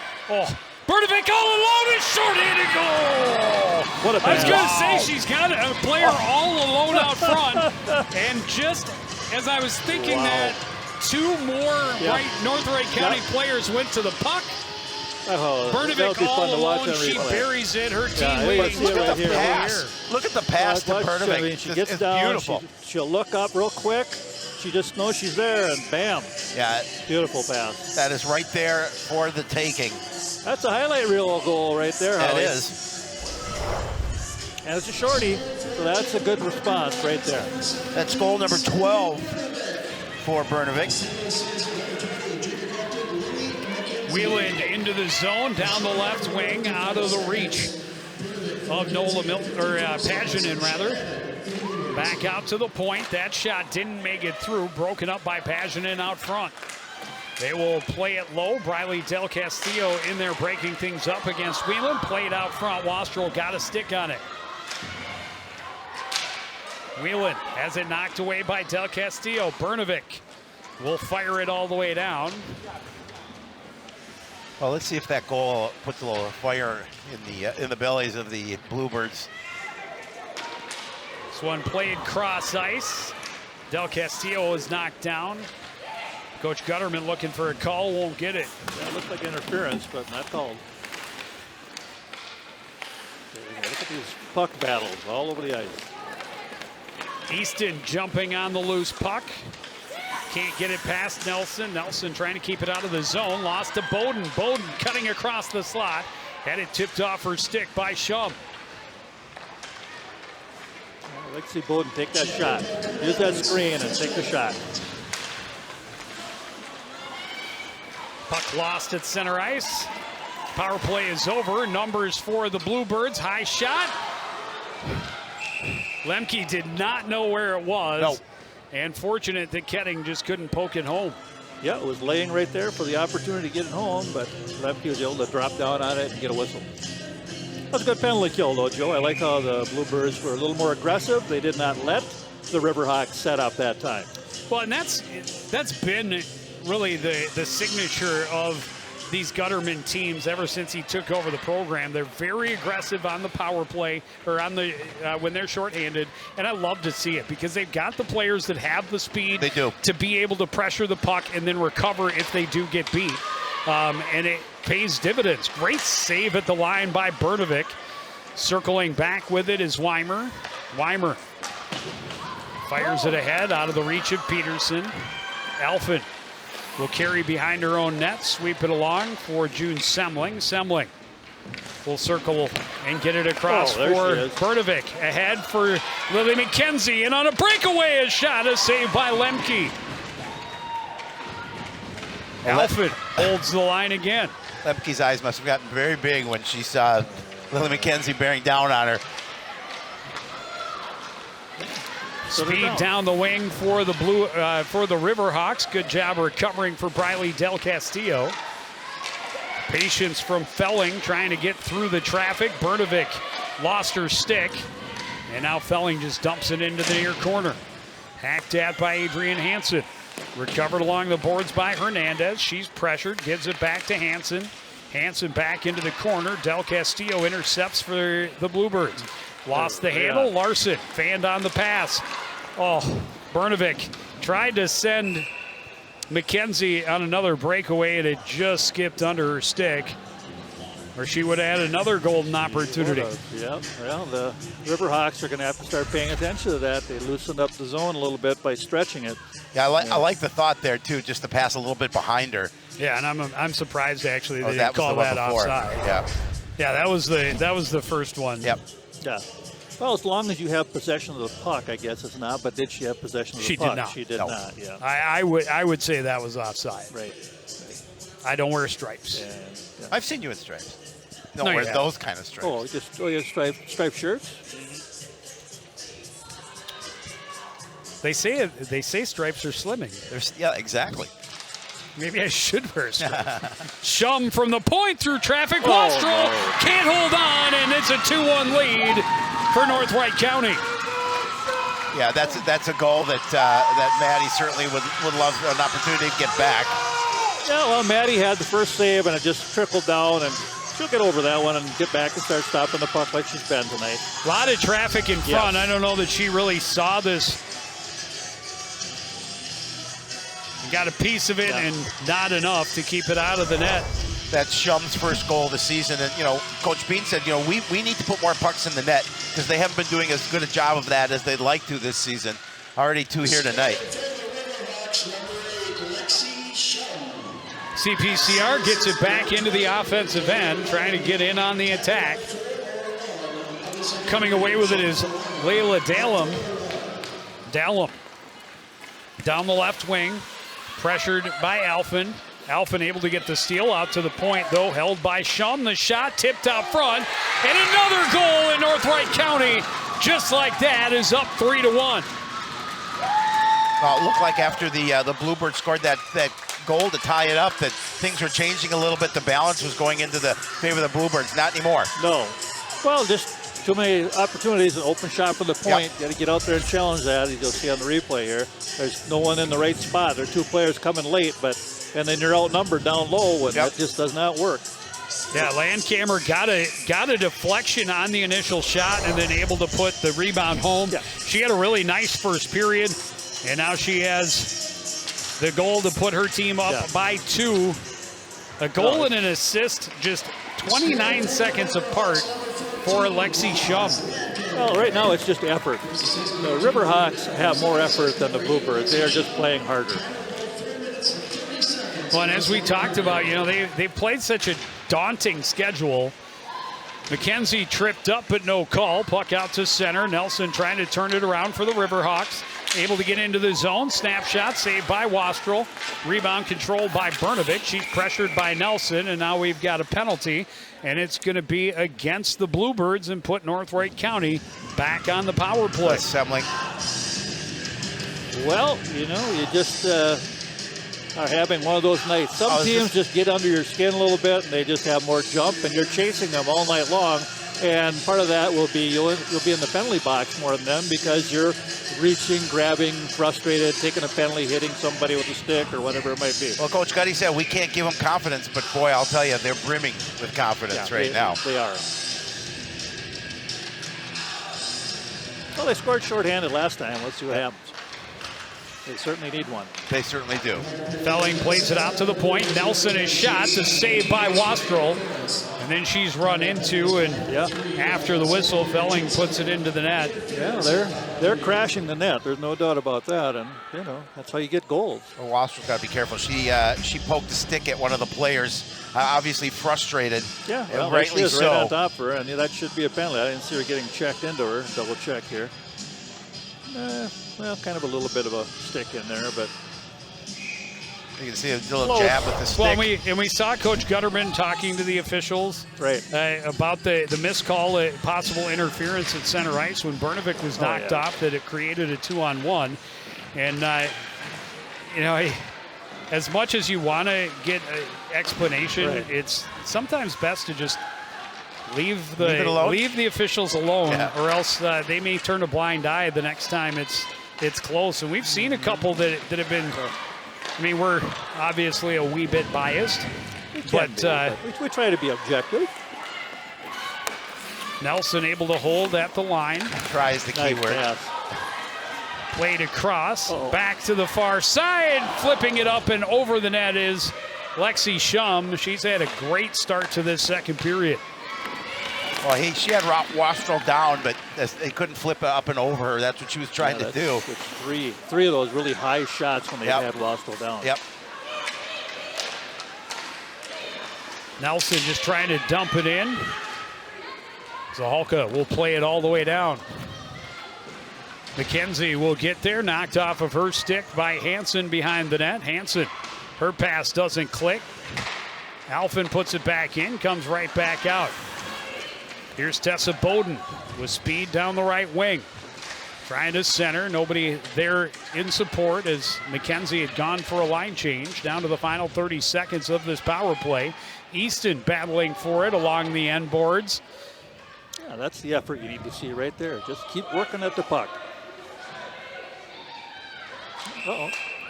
Bertovic all alone, is short-handed goal.
What a
I was
pass.
going to say she's got a player all alone out front, and just as I was thinking that, 2 more North Wright County players went to the puck. Bertovic all alone, she buries it. Her team waiting.
Look at the pass. Look at the pass to Bertovic.
I mean, she gets down,
beautiful.
She'll look up real quick. She just knows she's there, and bam.
Yeah.
Beautiful pass.
That is right there for the taking.
That's a highlight reel goal right there.
That
Howie.
is.
And it's a shorty, so that's a good response right there.
That's goal number 12 for Bertovic.
Wheeland into the zone, down the left wing, out of the reach of Nola Milton, or Paginen rather. Back out to the point. That shot didn't make it through. Broken up by Paginen out front. They will play it low. Briley Del Castillo in there breaking things up against Wheeland. Played out front. Wastrel got a stick on it. Wheeland has it knocked away by Del Castillo. Bertovic will fire it all the way down.
Well, let's see if that goal puts a little fire in the bellies of the Bluebirds.
This one played cross ice. Del Castillo is knocked down. Coach Gutterman looking for a call, won't get it.
That looked like interference, but not called. Look at these puck battles all over the ice.
Easton jumping on the loose puck. Can't get it past Nelson. Nelson trying to keep it out of the zone. Lost to Bowden. Bowden cutting across the slot. Had it tipped off her stick by Shum.
I'd like to see Bowden take that shot. Use that screen and take the shot.
Puck lost at center ice. Power play is over. Numbers for the Bluebirds. High shot. Lemke did not know where it was.
No.
And fortunate that Ketting just couldn't poke it home.
Yeah, it was laying right there for the opportunity to get it home, but Lemke was able to drop down on it and get a whistle. That's a good penalty kill, though, Joe. I like how the Bluebirds were a little more aggressive. They did not let the Riverhawks set up that time.
Well, and that's been really the signature of these Gutterman teams ever since he took over the program. They're very aggressive on the power play, or on the when they're shorthanded, and I love to see it because they've got the players that have the speed to be able to pressure the puck and then recover if they do get beat. And it pays dividends. Great save at the line by Bertovic. Circling back with it is Weimer. Weimer fires it ahead out of the reach of Peterson. Alfin will carry behind her own net, sweep it along for June Semling. Semling will circle and get it across for Bertovic. Ahead for Lily McKenzie, and on a breakaway, a shot, a save by Lemke. Alfin holds the line again.
Lemke's eyes must have gotten very big when she saw Lily McKenzie bearing down on her.
Speed down the wing for the for the Riverhawks. Good job recovering for Briley Del Castillo. Patience from Felling trying to get through the traffic. Bernovic lost her stick. And now Felling just dumps it into the near corner. Hacked at by Adrian Hansen. Recovered along the boards by Hernandez. She's pressured, gives it back to Hansen. Hansen back into the corner. Del Castillo intercepts for the Bluebirds. Lost the handle. Larson fanned on the pass. Oh, Bernovic tried to send McKenzie on another breakaway, and it just skipped under her stick. Or she would have had another golden opportunity.
Yeah, well, the Riverhawks are going to have to start paying attention to that. They loosened up the zone a little bit by stretching it.
Yeah, I like the thought there, too, just to pass a little bit behind her.
Yeah, and I'm surprised, actually, they didn't call that offside. Yeah, that was the first one.
Yep.
Yeah. Well, as long as you have possession of the puck, I guess it's not. But did she have possession of the puck?
She
did not. Yeah.
I would say that was offside.
Right.
I don't wear stripes.
Yeah. I've seen you in stripes. Don't
No,
wear those kind of stripes.
Oh, you have striped shirts?
They say stripes are slimming.
Yeah, exactly.
Maybe I should wear stripes. Shum from the point through traffic. Wastrel can't hold on, and it's a 2-1 lead for North Wright County.
Yeah, that's a goal that Maddie certainly would love an opportunity to get back.
Yeah, well, Maddie had the first save, and it just trickled down, and she'll get over that one and get back and start stopping the puck like she's been tonight.
A lot of traffic in front. I don't know that she really saw this. Got a piece of it and not enough to keep it out of the net.
That's Shum's first goal of the season. And, Coach Bean said, we need to put more pucks in the net because they haven't been doing as good a job of that as they'd like to this season. Already 2 here tonight.
CPCR gets it back into the offensive end, trying to get in on the attack. Coming away with it is Layla Dallum. Dallum down the left wing, pressured by Alphen. Alphen able to get the steal out to the point, though, held by Shum. The shot tipped out front, and another goal in North Wright County, just like that, is up 3-1.
It looked like after the Bluebirds scored that goal to tie it up that things were changing a little bit. The balance was going into the favor of the Bluebirds. Not anymore.
No. Well, just too many opportunities. An open shot from the point. Got to get out there and challenge that. You'll see on the replay here. There's no one in the right spot. There are 2 players coming late, and then you're outnumbered down low, and that just does not work.
Yeah, Landcamer got a deflection on the initial shot and then able to put the rebound home. Yeah. She had a really nice first period, and now she has the goal to put her team up by 2. A goal and an assist just 29 seconds apart for Lexi Shum.
Well, right now it's just effort. The Riverhawks have more effort than the Bluebirds. They are just playing harder.
Well, and as we talked about, they played such a daunting schedule. McKenzie tripped up, but no call. Puck out to center. Nelson trying to turn it around for the Riverhawks. Able to get into the zone. Snapshot saved by Wastrel. Rebound controlled by Bernovic. She's pressured by Nelson, and now we've got a penalty. And it's going to be against the Bluebirds and put North Wright County back on the power play.
Semling.
Well, you just are having one of those nights. Some teams just get under your skin a little bit, and they just have more jump, and you're chasing them all night long. And part of that will be you'll be in the penalty box more than them because you're reaching, grabbing, frustrated, taking a penalty, hitting somebody with a stick or whatever it might be.
Well, Coach Gutty said we can't give them confidence, but boy, I'll tell you, they're brimming with confidence now.
They are. Well, they scored shorthanded last time. Let's see what happens. They certainly need one.
They certainly do.
Felling plays it out to the point. Nelson is shot to save by Wastrel. And then she's run into, and after the whistle, Felling puts it into the net.
Yeah, they're crashing the net. There's no doubt about that. And, that's how you get goals.
Well, Wastrel's got to be careful. She poked a stick at one of the players, obviously frustrated.
Yeah,
well, rightly
she is
so.
Right on top of her, and that should be a penalty. I didn't see her getting checked into her. Double check here. Well, kind of a little bit of a stick in there, but
You can see a little jab with the stick.
Well, we saw Coach Gutterman talking to the officials about the missed call, possible interference at center ice when Brnovic was knocked off, that it created a 2-on-1. And, as much as you want to get an explanation, it's sometimes best to just leave the officials alone, or else they may turn a blind eye the next time it's close. And we've seen a couple that have been. I mean, we're obviously a wee bit biased, but
we try to be objective.
Nelson able to hold at the line.
Try is the key word.
Played across, back to the far side, flipping it up and over the net is Lexi Shum. She's had a great start to this second period.
Well, she had Wastrel down, but they couldn't flip it up and over her. That's what she was trying to do.
Three of those really high shots when they had Wastrel down.
Yep.
Nelson just trying to dump it in. Zahalka will play it all the way down. McKenzie will get there, knocked off of her stick by Hansen behind the net. Hansen, her pass doesn't click. Alphen puts it back in, comes right back out. Here's Tessa Bowden with speed down the right wing. Trying to center, nobody there in support as McKenzie had gone for a line change. Down to the final 30 seconds of this power play. Easton battling for it along the end boards.
Yeah, that's the effort you need to see right there. Just keep working at the puck.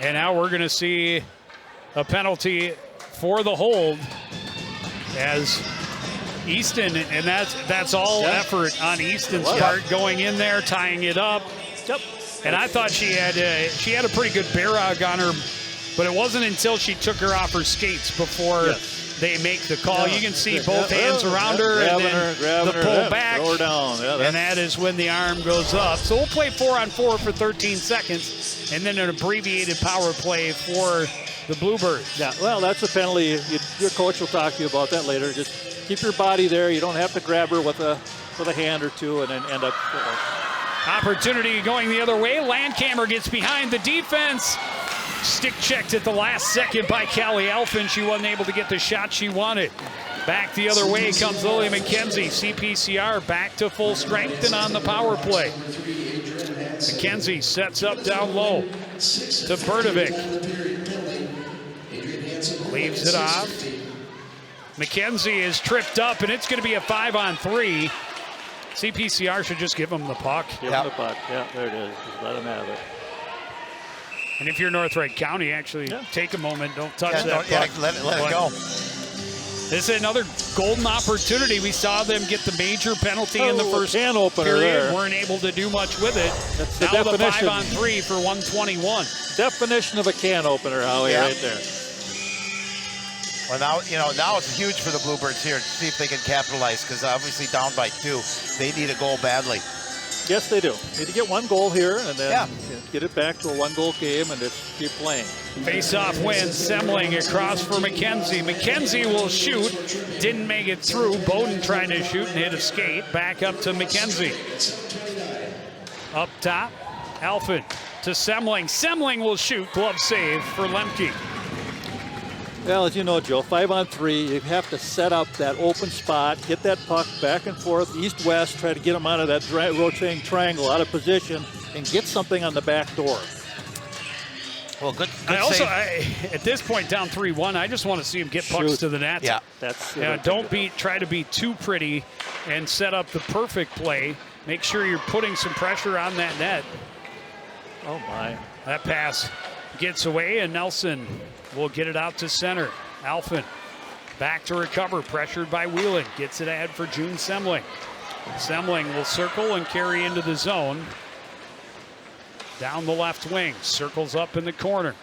And now we're going to see a penalty for the hold as Easton, and that's all effort on Easton's part, going in there, tying it up.
Yep.
And I thought she had a pretty good barrage on her, but it wasn't until she took her off her skates before they make the call. You can see both hands around her, and then the pull back,
throw her down.
And that is when the arm goes up. So we'll play 4-on-4 for 13 seconds, and then an abbreviated power play for the Bluebirds.
Yeah, well, that's a penalty. Your coach will talk to you about that later. Just keep your body there. You don't have to grab her with a hand or two and then end up.
Opportunity going the other way. Landcamer gets behind the defense. Stick checked at the last second by Callie Alphen. She wasn't able to get the shot she wanted. Back the other way comes Lily McKenzie. CPCR back to full strength and on the power play. McKenzie sets up down low to Brnovic. Leaves it off. McKenzie is tripped up, and it's going to be a 5-on-3. CPCR should just give him the puck.
Give him the puck. Yeah, there it is. Just let him have it.
And if you're North Wright County, actually take a moment. Don't touch that puck.
Let it go.
This is another golden opportunity. We saw them get the major penalty in the first
can opener
period.
there.
Weren't able to do much with it.
That's the
now
definition.
the 5-on-3 for 121.
Definition of a can opener, Howie, right there.
Well, now it's huge for the Bluebirds here to see if they can capitalize, because obviously down by 2, they need a goal badly.
Yes, they do. Need to get one goal here and then get it back to a one-goal game and just keep playing.
Face-off win. Semling across for McKenzie. McKenzie will shoot. Didn't make it through. Bowden trying to shoot and hit a skate. Back up to McKenzie. Up top, Alphen to Semling. Semling will shoot. Glove save for Lemke.
Well, as you know, Joe, 5-on-3, you have to set up that open spot, get that puck back and forth, east-west, try to get them out of that rotating triangle, out of position, and get something on the back door.
Well, good
save. At this point, down 3-1, I just want to see him get pucks to the net.
Yeah.
Don't try to be too pretty and set up the perfect play. Make sure you're putting some pressure on that net.
Oh, my.
That pass gets away, and Nelson will get it out to center. Alphen back to recover, pressured by Wheelan. Gets it ahead for June Semling. Semling will circle and carry into the zone. Down the left wing, circles up in the corner.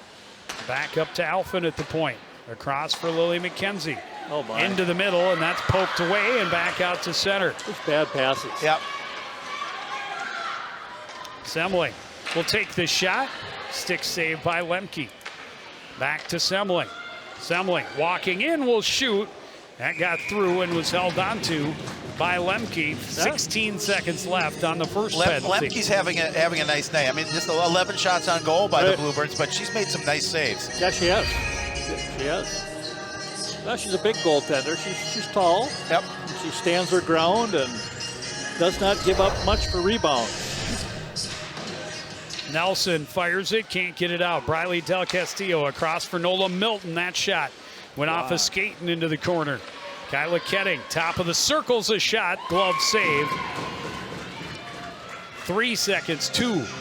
Back up to Alphen at the point. Across for Lily McKenzie.
Oh my.
Into the middle, and that's poked away and back out to center.
Just bad passes.
Yep.
Semling will take the shot. Stick save by Lemke. Back to Semling. Semling walking in will shoot. That got through and was held onto by Lemke. 16 seconds left on the first penalty.
Lemke's having a nice night. I mean, just 11 shots on goal by the Bluebirds, but she's made some nice saves.
Yeah, she has. is. Well, she's a big goaltender. She's tall.
Yep.
She stands her ground and does not give up much for rebounds.
Nelson fires it, can't get it out. Briley Del Castillo across for Nola Milton. That shot went off a skate and into the corner. Kyla Ketting, top of the circle's a shot, glove saved. 2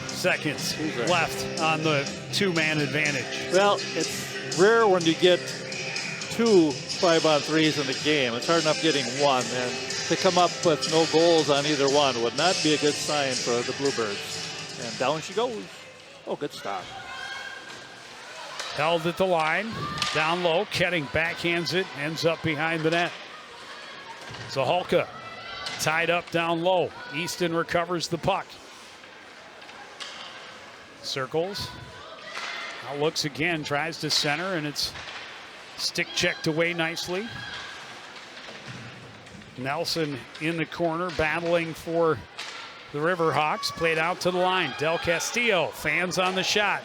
seconds left on the two-man advantage.
Well, it's rare when you get 2 5-on-3s in the game. It's hard enough getting one, and to come up with no goals on either one would not be a good sign for the Bluebirds. And down she goes. Oh, good stop.
Held at the line, down low. Ketting backhands it, ends up behind the net. Zahalka tied up down low. Easton recovers the puck. Circles. Now looks again, tries to center, and it's stick checked away nicely. Nelson in the corner, battling for the Riverhawks. Played out to the line. Del Castillo, fans on the shot.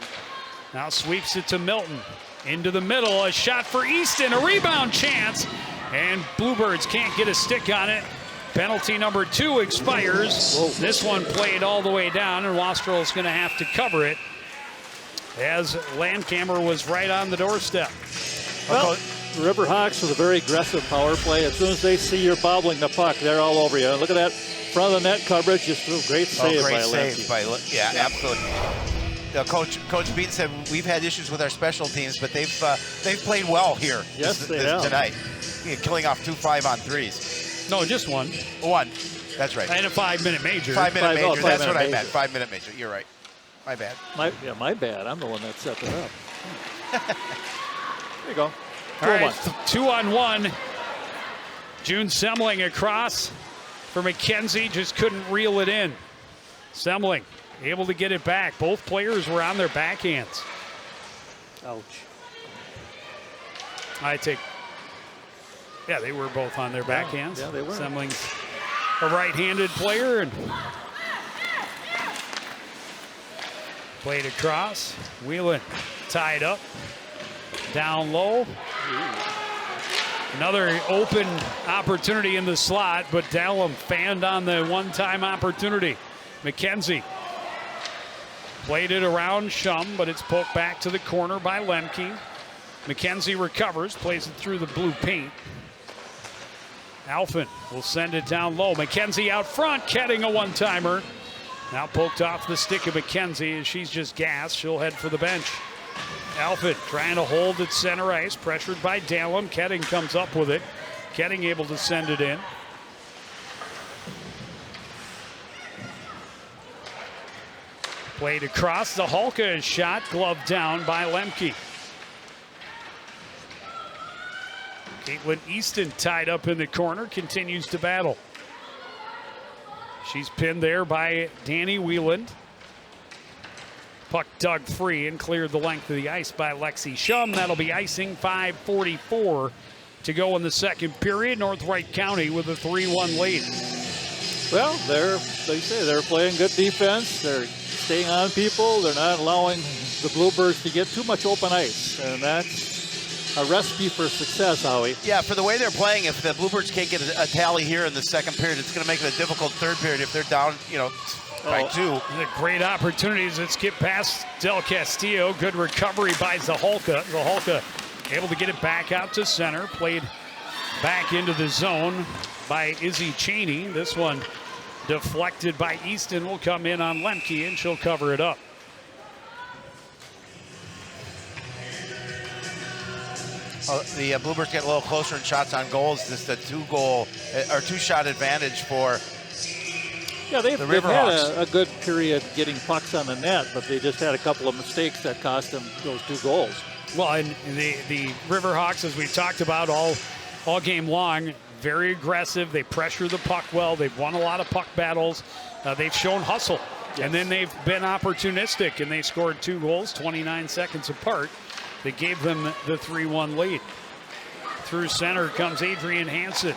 Now sweeps it to Milton. Into the middle, a shot for Easton, a rebound chance. And Bluebirds can't get a stick on it. Penalty number 2 expires. Whoa. This one played all the way down, and Wastrel is going to have to cover it as Landcamer was right on the doorstep.
Well, the Riverhawks with a very aggressive power play. As soon as they see you're bobbling the puck, they're all over you. And look at that front of the net coverage. Just a great save by Lemke.
Yeah, absolutely. Coach Beat said we've had issues with our special teams, but they've played well here tonight. Killing off 2 5-on-3s.
No, just one.
One. That's right.
And a 5-minute major.
5-minute major. That's what I meant. 5-minute major. You're right. My bad.
My bad. I'm the one that set it up. There you go.
All right, 2-on-1. June Semling across for McKenzie. Just couldn't reel it in. Semling able to get it back. Both players were on their backhands.
Ouch.
Yeah, they were both on their backhands.
Yeah, they were.
Semling's a right-handed player, and played across. Whelan tied up. Down low. Another open opportunity in the slot, but Dallum fanned on the one-time opportunity. McKenzie played it around Shum, but it's poked back to the corner by Lemke. McKenzie recovers, plays it through the blue paint. Alphin will send it down low. McKenzie out front, Ketting a one-timer. Now poked off the stick of McKenzie as she's just gassed. She'll head for the bench. Alfred trying to hold at center ice, pressured by Dallum. Ketting comes up with it. Ketting able to send it in. Played across. The Hulka is shot, glove down by Lemke. Caitlin Easton tied up in the corner, continues to battle. She's pinned there by Danny Wieland. Puck dug free and cleared the length of the ice by Lexi Shum. That'll be icing. 5:44 to go in the second period. North Wright County with a 3-1 lead.
Well, they're playing good defense. They're staying on people. They're not allowing the Bluebirds to get too much open ice. And that's a recipe for success, Howie.
Yeah, for the way they're playing, if the Bluebirds can't get a tally here in the second period, it's going to make it a difficult third period if they're down, by 2.
The great opportunities. Let's get past Del Castillo. Good recovery by Zahalka. Zahalka able to get it back out to center. Played back into the zone by Izzy Cheney. This one deflected by Easton. Will come in on Lemke, and she'll cover it up.
The Bluebirds get a little closer in shots on goals. Just a 2-shot advantage for
they've
Riverhawks.
had a good period getting pucks on the net, but they just had a couple of mistakes that cost them those 2 goals.
Well, and the Riverhawks, as we've talked about all game long, very aggressive. They pressure the puck well. They've won a lot of puck battles. They've shown hustle. Yes. And then they've been opportunistic, and they scored 2 goals 29 seconds apart. They gave them the 3-1 lead. Through center comes Adrian Hansen.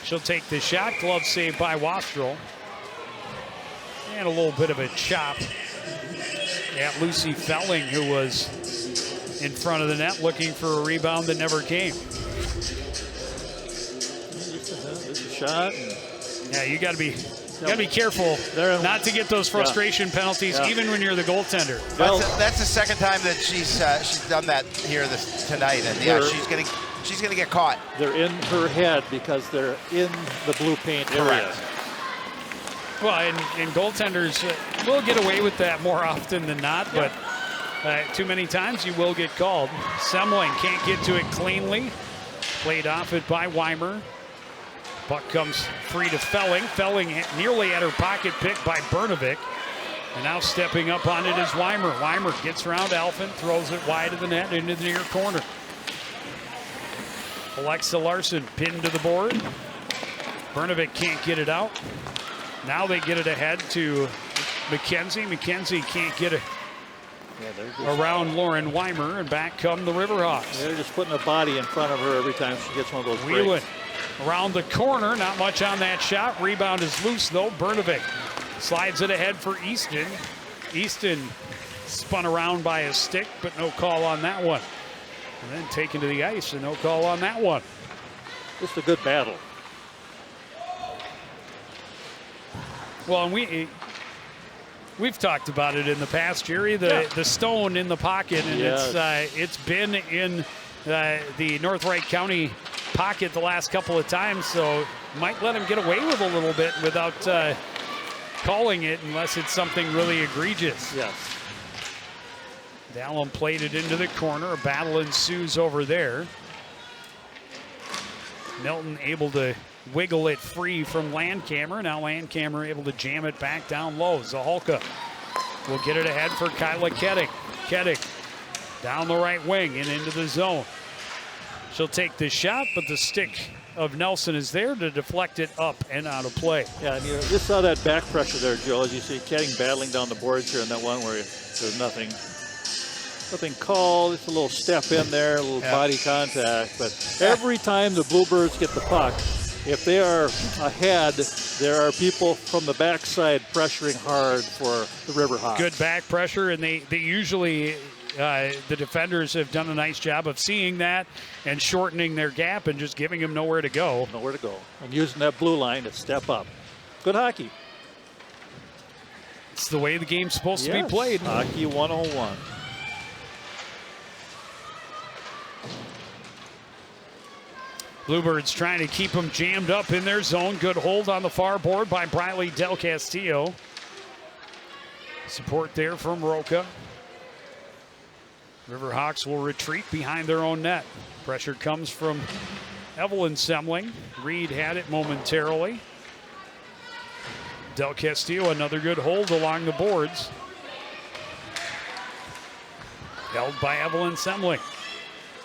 She'll take the shot. Glove saved by Wastrel. And a little bit of a chop at Lucy Felling, who was in front of the net looking for a rebound that never came.
There's a shot.
Yeah, you got to be careful not to get those frustration penalties, even when you're the goaltender.
Well, that's the second time that she's done that here tonight, and she's gonna get caught.
They're in her head because they're in the blue paint area.
Well, and goaltenders will get away with that more often than not, but too many times you will get called. Semling can't get to it cleanly. Played off it by Weimer. Puck comes free to Felling. Felling nearly at her pocket, picked by Bernovic. And now stepping up on it is Weimer. Weimer gets around Alphen, throws it wide of the net into the near corner. Alexa Larson pinned to the board. Bernovic can't get it out. Now they get it ahead to McKenzie. McKenzie can't get it around Lauren Weimer, and back come the Riverhawks.
They're just putting a body in front of her every time she gets one of those
Wheelan
breaks.
around the corner, not much on that shot. Rebound is loose though. Bernovic slides it ahead for Easton. Easton spun around by a stick, but no call on that one. And then taken to the ice, and no call on that one.
Just a good battle.
Well, and we've talked about it in the past, Jerry. The stone in the pocket, and it's been in the North Wright County pocket the last couple of times, so might let him get away with a little bit without calling it unless it's something really egregious.
Yes.
Dallin played it into the corner. A battle ensues over there. Milton able to wiggle it free from Landcamer. Now Landcamer able to jam it back down low. Zahalka will get it ahead for Kyla Ketting. Ketting down the right wing and into the zone. She'll take the shot, but the stick of Nelson is there to deflect it up and out of play.
Yeah, and you just saw that back pressure there, Joe, as you see Ketting battling down the boards here in that one where there's nothing called. It's a little step in there, a little body contact. But every time the Bluebirds get the puck, if they are ahead, there are people from the backside pressuring hard for the Riverhawks.
Good back pressure, and they usually, the defenders have done a nice job of seeing that and shortening their gap and just giving them nowhere to go.
Nowhere to go. And using that blue line to step up. Good hockey.
It's the way the game's supposed to be played.
Hockey 101.
Bluebirds trying to keep them jammed up in their zone. Good hold on the far board by Briley Del Castillo. Support there from Roca. Riverhawks will retreat behind their own net. Pressure comes from Evelyn Semling. Reed had it momentarily. Del Castillo, another good hold along the boards. Held by Evelyn Semling.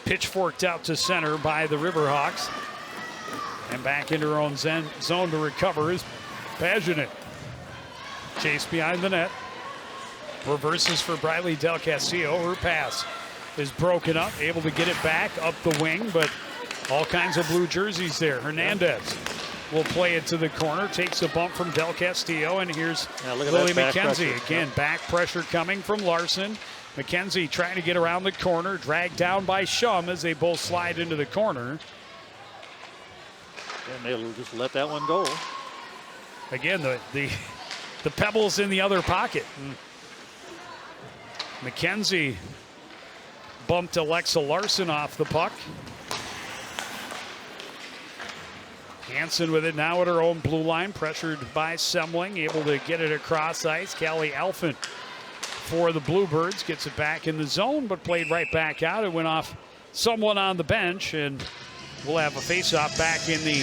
Pitchforked out to center by the Riverhawks. And back into her own zone to recover is Pageant. Chase behind the net. Reverses for Briley Del Castillo. Her pass is broken up. Able to get it back up the wing, but all kinds of blue jerseys there. Hernandez will play it to the corner. Takes a bump from Del Castillo, and here's Lily McKenzie. Again, back pressure coming from Larson. McKenzie trying to get around the corner, dragged down by Shum as they both slide into the corner.
And they'll just let that one go.
Again, the pebbles in the other pocket. McKenzie bumped Alexa Larson off the puck. Hansen with it now at her own blue line, pressured by Semling, able to get it across ice. Callie Alphen for the Bluebirds gets it back in the zone, but played right back out. It went off someone on the bench, and we'll have a face-off back in the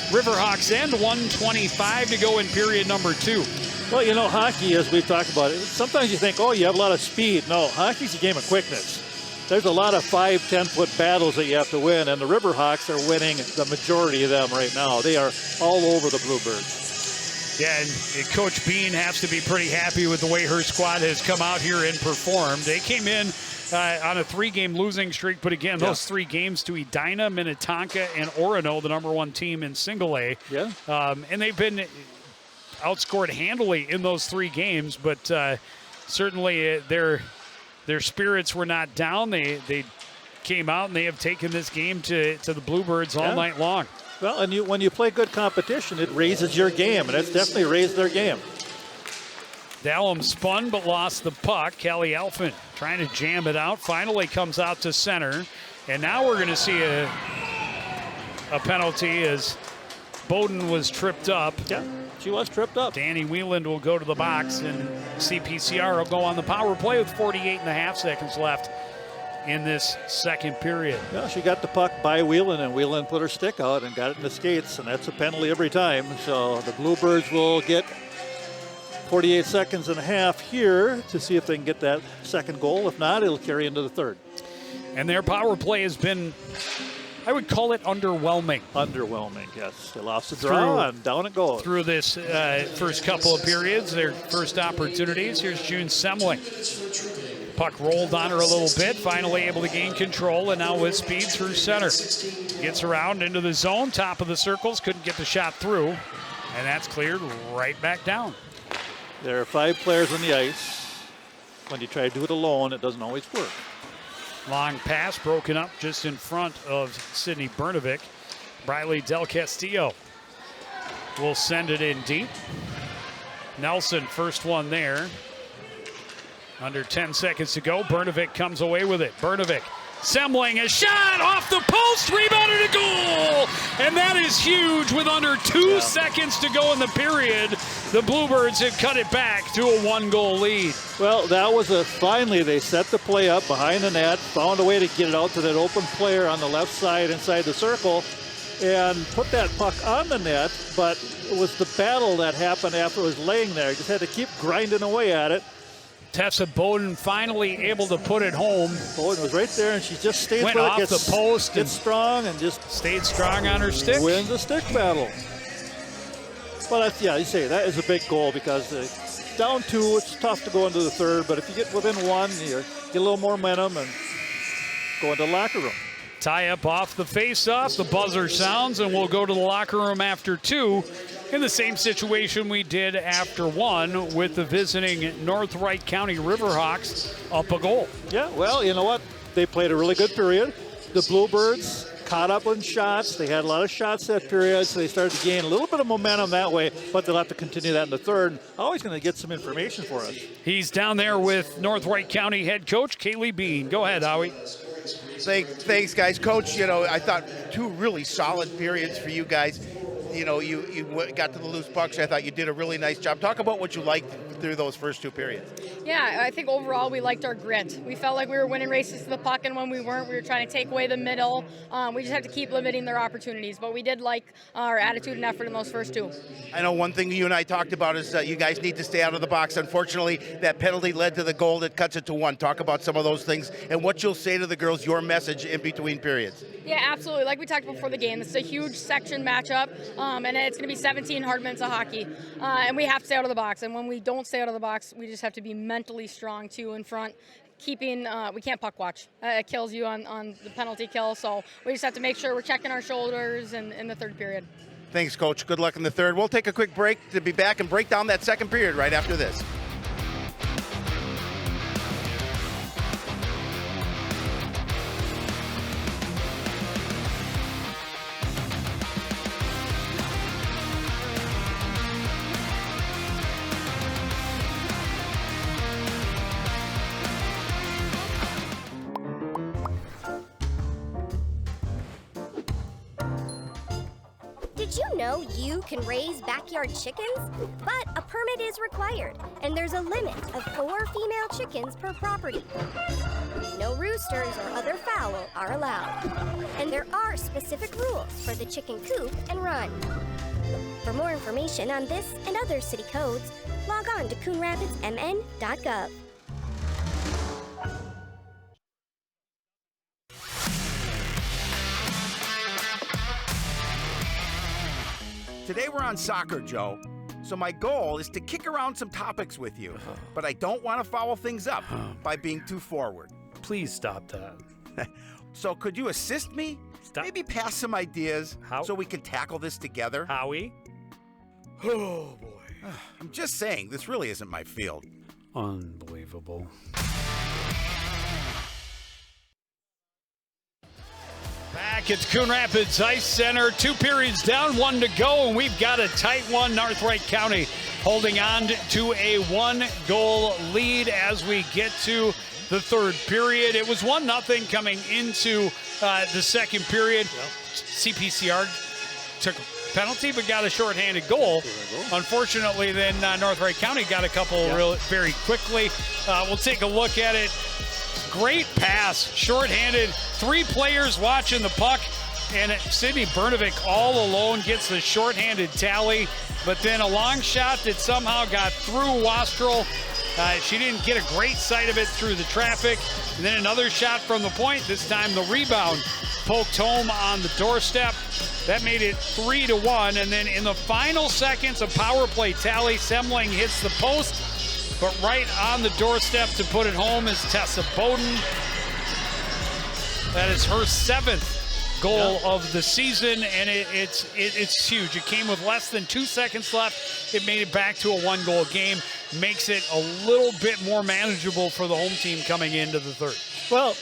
Riverhawks end. 1:25 to go in period number 2.
Well, you know, hockey, as we've talked about it, sometimes you think, oh, you have a lot of speed. No, hockey's a game of quickness. There's a lot of 5-10-foot battles that you have to win, and the Riverhawks are winning the majority of them right now. They are all over the Bluebirds.
Yeah, and Coach Bean has to be pretty happy with the way her squad has come out here and performed. They came in on a 3-game losing streak, but again, those 3 games to Edina, Minnetonka, and Orono, the #1 team in Single A.
Yeah.
And they've been outscored handily in those 3 games, but certainly they're their spirits were not down. They came out and they have taken this game to the Bluebirds all night long.
Well, and when you play good competition, it raises your game, and it's definitely raised their game.
Dallum spun but lost the puck. Kelly Elfin trying to jam it out. Finally comes out to center. And now we're going to see a penalty as Bowden was tripped up.
Yeah, she was tripped up.
Danny Wieland will go to the box, and CPCR will go on the power play with 48.5 seconds left in this second period.
Well, she got the puck by Whelan, and Whelan put her stick out and got it in the skates, and that's a penalty every time. So the Bluebirds will get 48 seconds and a half here to see if they can get that second goal. If not, it'll carry into the third.
And their power play has been, I would call it underwhelming.
Underwhelming, yes. They lost the draw, and down it goes.
Through this first couple of periods, their first opportunities. Here's June Semling. Puck rolled on her a little bit, finally able to gain control, and now with speed through center. Gets around into the zone, top of the circles, couldn't get the shot through, and that's cleared right back down.
There are 5 players on the ice. When you try to do it alone, it doesn't always work.
Long pass broken up just in front of Sydney Bernovic. Briley Del Castillo will send it in deep. Nelson, first one there. Under 10 seconds to go. Bernovic comes away with it. Bernovic, Semling, a shot off the post, rebounded a goal! And that is huge with under 2 seconds to go in the period. The Bluebirds had cut it back to a 1-goal lead.
Well, that was finally they set the play up behind the net, found a way to get it out to that open player on the left side inside the circle, and put that puck on the net, but it was the battle that happened after it was laying there. You just had to keep grinding away at it.
Tessa Bowden finally able to put it home.
Bowden was right there, and she just stayed
went
with
off
it,
the post,
gets strong, and just
stayed strong on her stick.
Wins the stick battle. Well, that's, yeah, you say that is a big goal because down 2, it's tough to go into the third, but if you get within 1, you get a little more momentum and go into the locker room.
Tie up off the face-off, the buzzer sounds, and we'll go to the locker room after 2 in the same situation we did after 1 with the visiting North Wright County Riverhawks up a goal.
Yeah, well, you know what? They played a really good period. The Bluebirds caught up on shots. They had a lot of shots that period, so they started to gain a little bit of momentum that way, but they'll have to continue that in the third. Always going to get some information for us.
He's down there with North Wright County head coach Kaylee Bean. Go ahead, Howie.
Thanks, guys. Coach, I thought 2 really solid periods for you guys. You got to the loose pucks. I thought you did a really nice job. Talk about what you liked through those first 2 periods.
Yeah, I think overall we liked our grit. We felt like we were winning races to the puck, and when we weren't, we were trying to take away the middle. We just have to keep limiting their opportunities, but we did like our attitude and effort in those first 2.
I know one thing you and I talked about is you guys need to stay out of the box. Unfortunately, that penalty led to the goal that cuts it to 1. Talk about some of those things and what you'll say to the girls, your message in between periods.
Yeah, absolutely. Like we talked before the game, this is a huge section matchup, and it's going to be 17 hard minutes of hockey, and we have to stay out of the box. And when we don't stay out of the box, we just have to be mentally strong too in front. Keeping, we can't puck watch. It kills you on the penalty kill. So we just have to make sure we're checking our shoulders in the third period.
Thanks, Coach. Good luck in the third. We'll take a quick break to be back and break down that second period right after this.
Did you know you can raise backyard chickens? But a permit is required, and there's a limit of 4 female chickens per property. No roosters or other fowl are allowed. And there are specific rules for the chicken coop and run. For more information on this and other city codes, log on to coonrapidsmn.gov.
Today we're on soccer, Joe. So my goal is to kick around some topics with you, but I don't want to foul things up by being too forward.
Please stop that.
So could you assist me?
Stop.
Maybe pass some ideas
How?
so we can tackle this together?
Howie? Oh, boy.
I'm just saying, this really isn't my field.
Unbelievable. Back at Coon Rapids Ice Center, 2 periods down, 1 to go, and we've got a tight one. North Wright County holding on to a 1-goal lead as we get to the third period. It was 1-0 coming into the second period. Yep. CPCR took a penalty but got a shorthanded goal. Unfortunately, then North Wright County got a couple very quickly. We'll take a look at it. Great pass, shorthanded, 3 players watching the puck, and Sydney Bernovic all alone gets the shorthanded tally, but then a long shot that somehow got through Wastrel. She didn't get a great sight of it through the traffic, and then another shot from the point, this time the rebound poked home on the doorstep. That made it 3-1, and then in the final seconds, a power play tally. Semling hits the post, but right on the doorstep to put it home is Tessa Bowden. That is her 7th goal of the season, and it's huge. It came with less than 2 seconds left. It made it back to a 1-goal game. Makes it a little bit more manageable for the home team coming into the third.
Well,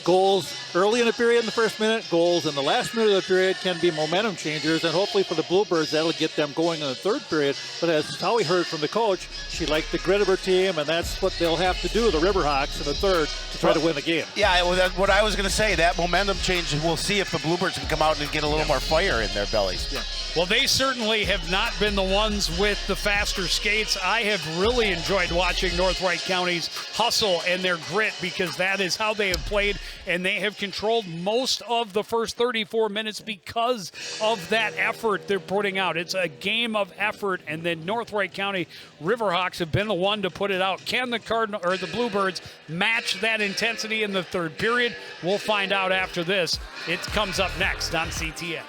goals early in the period in the first minute, goals in the last minute of the period can be momentum changers, and hopefully for the Bluebirds that'll get them going in the third period. But as Howie heard from the coach, she liked the grit of her team, and that's what they'll have to do, the Riverhawks, in the third to try to win the game.
Yeah, well, that's what I was going to say. That momentum change, we'll see if the Bluebirds can come out and get a little more fire in their bellies.
Yeah.
Well, they certainly have not been the ones with the faster skates. I have really enjoyed watching North Wright County's hustle and their grit, because that is how they have played, and they have controlled most of the first 34 minutes because of that effort they're putting out. It's a game of effort, and then North Wright County Riverhawks have been the one to put it out. Can the Bluebirds match that intensity in the third period? We'll find out after this. It comes up next on CTN.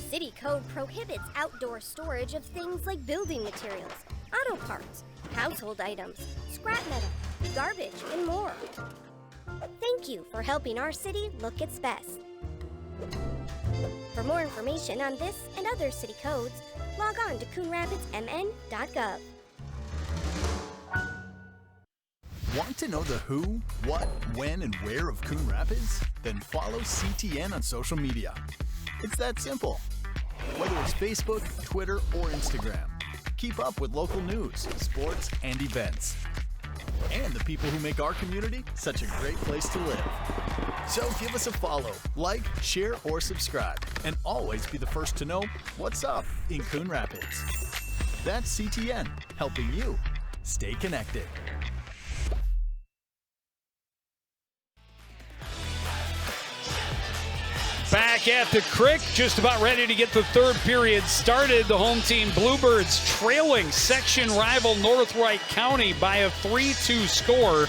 City code prohibits outdoor storage of things like building materials, auto parts, household items, scrap metal, garbage, and more. Thank you for helping our city look its best. For more information on this and other city codes, log on to coonrapidsmn.gov.
Want to know the who, what, when, and where of Coon Rapids? Then follow CTN on social media. It's that simple. Whether it's Facebook, Twitter, or Instagram, keep up with local news, sports, and events. And the people who make our community such a great place to live. So give us a follow, like, share, or subscribe, and always be the first to know what's up in Coon Rapids. That's CTN, helping you stay connected.
Back at the Crick, just about ready to get the third period started. The home team Bluebirds trailing section rival North Wright County by a 3-2 score.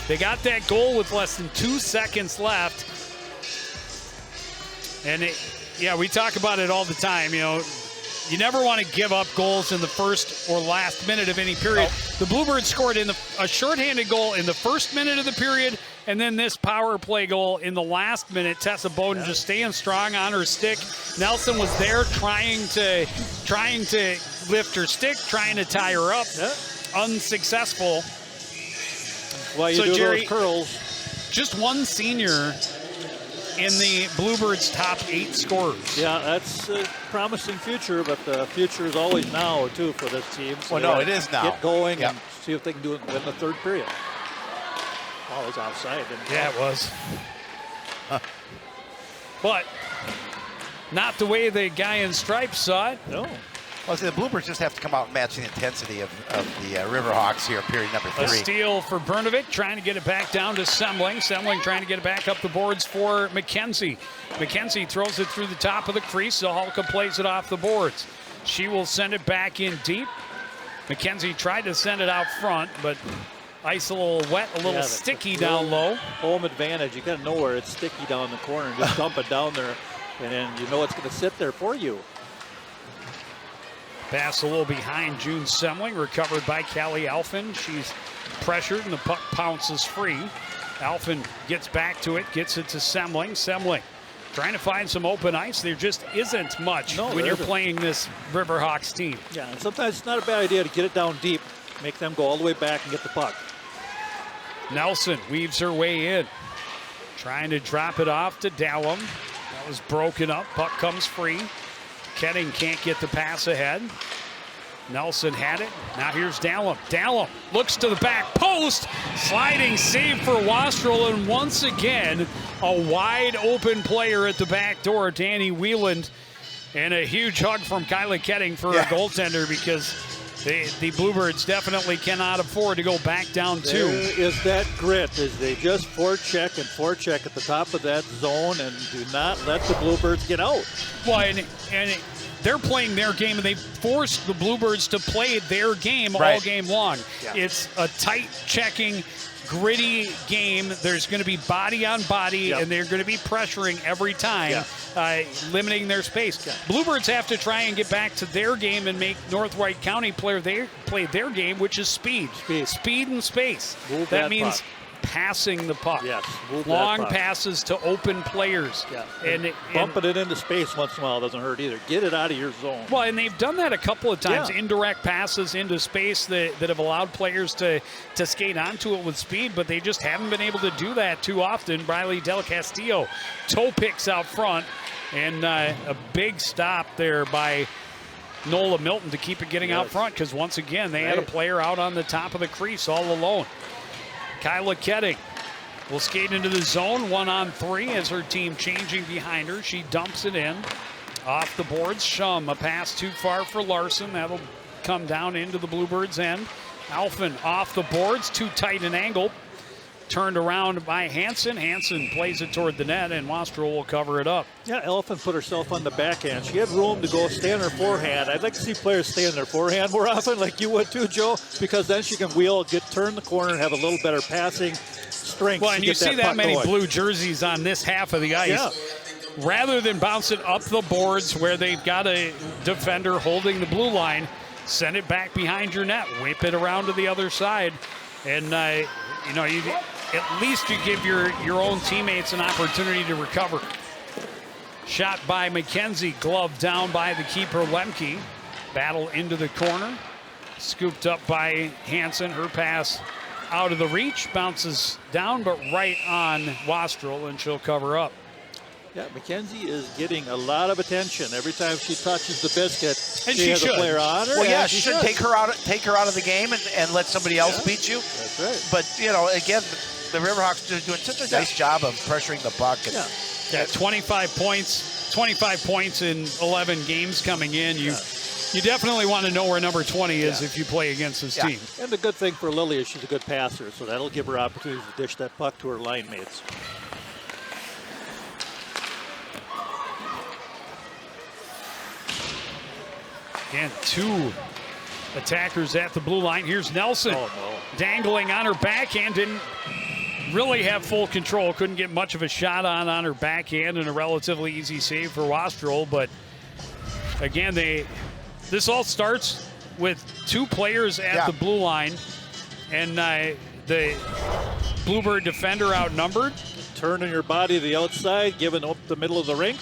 They got that goal with less than 2 seconds left. And we talk about it all the time. You know, you never want to give up goals in the first or last minute of any period. The Bluebirds scored a shorthanded goal in the first minute of the period, and then this power play goal in the last minute. Tessa Bowden just staying strong on her stick. Nelson was there trying to lift her stick, trying to tie her up. Unsuccessful.
Well, you do
Jerry,
those curls.
Just one senior in the Bluebirds' top 8 scorers.
Yeah, that's a promising future, but the future is always now, too, for this team. So
well, no, it is now.
Get going and see if they can do it in the third period. Oh, it was offside.
It was. But not the way the guy in stripes saw it.
No.
Well, the Bluebirds just have to come out and match the intensity of the Riverhawks here, period number 3.
A steal for Bernovic, trying to get it back down to Semling. Semling trying to get it back up the boards for McKenzie. McKenzie throws it through the top of the crease. Zahalka plays it off the boards. She will send it back in deep. McKenzie tried to send it out front, but ice a little wet, a little sticky down low.
Home advantage. You got to know where it's sticky down the corner and just dump it down there, and then you know it's going to sit there for you.
Pass a little behind June Semling, recovered by Callie Alphin. She's pressured, and the puck pounces free. Alphen gets back to it, gets it to Semling. Semling trying to find some open ice. There just isn't much when you're playing this Riverhawks team.
Yeah, and sometimes it's not a bad idea to get it down deep, make them go all the way back and get the puck.
Nelson weaves her way in, trying to drop it off to Dallum. That was broken up. Puck comes free. Ketting can't get the pass ahead. Nelson had it. Now here's Dallum. Dallum looks to the back post. Sliding save for Wastrel. And once again, a wide open player at the back door, Danny Wieland. And a huge hug from Kyla Ketting for a goaltender, because the Bluebirds definitely cannot afford to go back down two.
There is that grit as they just forecheck at the top of that zone and do not let the Bluebirds get out.
Well, and they're playing their game, and they forced the Bluebirds to play their game all game long. Yeah. It's a tight checking, gritty game. There's going to be body on body, and they're going to be pressuring every time, limiting their space. Yeah. Bluebirds have to try and get back to their game and make North Wright County play their game, which is speed and space. That means passing the puck.
Yes,
long passes to open players.
Yeah. And bumping it into space once in a while doesn't hurt either. Get it out of your zone.
Well, and they've done that a couple of times. Indirect passes into space that have allowed players to skate onto it with speed, but they just haven't been able to do that too often. Briley Del Castillo toe picks out front, and a big stop there by Nola Milton to keep it getting out front, because once again they had a player out on the top of the crease all alone. Kyla Ketting will skate into the zone 1-on-3 as her team changing behind her. She dumps it in. Off the boards, Shum, a pass too far for Larson. That'll come down into the Bluebirds' end. Alphen off the boards, too tight an angle. Turned around by Hansen. Hansen plays it toward the net, and Wastrel will cover it up.
Yeah, Alphen put herself on the backhand. She had room to go stay on her forehand. I'd like to see players stay on their forehand more often, like you would too, Joe, because then she can wheel, turn the corner, and have a little better passing strength.
Well, and you see that many blue jerseys on this half of the ice.
Yeah.
Rather than bounce it up the boards where they've got a defender holding the blue line, send it back behind your net, whip it around to the other side, and at least you give your own teammates an opportunity to recover. Shot by McKenzie, glove down by the keeper Lemke. Battle into the corner, scooped up by Hansen. Her pass out of the reach, bounces down, but right on Wastrel, and she'll cover up.
Yeah, McKenzie is getting a lot of attention every time she touches the biscuit.
And
she has a player on her.
Well, yeah, she should take her out of the game and let somebody else beat you.
That's right.
But again, the Riverhawks are doing such a nice job of pressuring the puck.
Yeah, 25 points in 11 games coming in. You definitely want to know where number 20 is if you play against this team.
And the good thing for Lily is she's a good passer, so that'll give her opportunities to dish that puck to her line mates.
Again, two attackers at the blue line. Here's Nelson dangling on her backhand. Didn't really have full control. Couldn't get much of a shot on her backhand, and a relatively easy save for Wastrel. But again, this all starts with two players at the blue line, and the Bluebird defender outnumbered.
Turning your body to the outside, giving up the middle of the rink.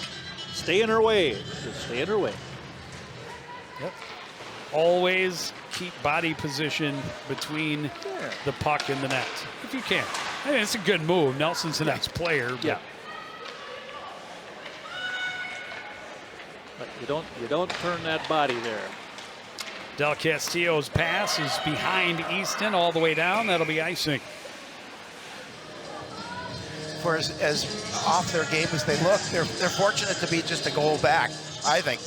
Stay in her way. Just stay in her way.
Yep. Always keep body position between the puck and the net, if you can. I mean, it's a good move. Nelson's a nice player.
But you don't turn that body there.
Del Castillo's pass is behind Easton all the way down. That'll be icing.
For as off their game as they look, they're fortunate to be just a goal back, I think.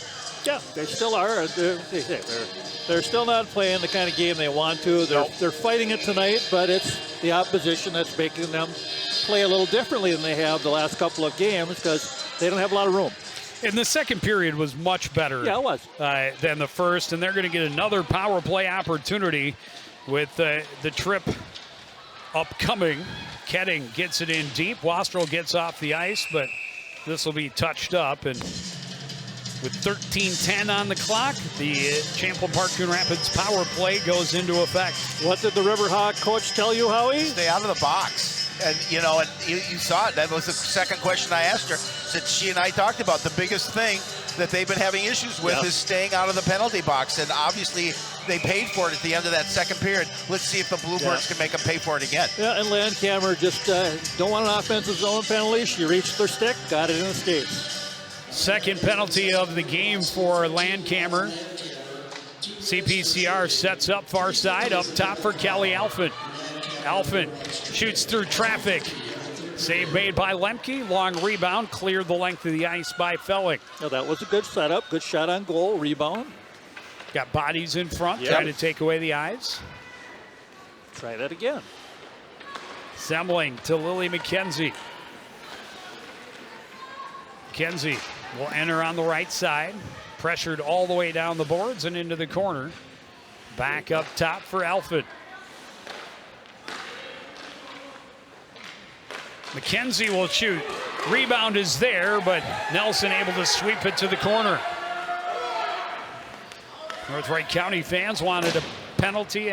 Yeah, they still are. They're still not playing the kind of game they want to. They're fighting it tonight, but it's the opposition that's making them play a little differently than they have the last couple of games, because they don't have a lot of room.
And the second period was much better than the first, and they're going to get another power play opportunity with the trip upcoming. Ketting gets it in deep. Wastrel gets off the ice, but this will be touched up, and With 13:10 on the clock, the Champlin Park Coon Rapids power play goes into effect.
What did the Riverhawk coach tell you, Howie?
Stay out of the box. And, and you saw it. That was the second question I asked her. That she and I talked about. The biggest thing that they've been having issues with is staying out of the penalty box. And obviously, they paid for it at the end of that second period. Let's see if the Bluebirds can make them pay for it again.
Yeah, and Landcamer just don't want an offensive zone penalty. She reached their stick, got it in the skates.
Second penalty of the game for Landcamer. CPCR sets up far side, up top for Kelly Alphin. Alphin shoots through traffic. Save made by Lemke. Long rebound, cleared the length of the ice by Felling.
Now that was a good setup. Good shot on goal, rebound.
Got bodies in front, trying to take away the eyes.
Try that again.
Semling to Lily McKenzie. McKenzie will enter on the right side. Pressured all the way down the boards and into the corner. Back up top for Alfred. McKenzie will shoot. Rebound is there, but Nelson able to sweep it to the corner. North Wright County fans wanted a penalty.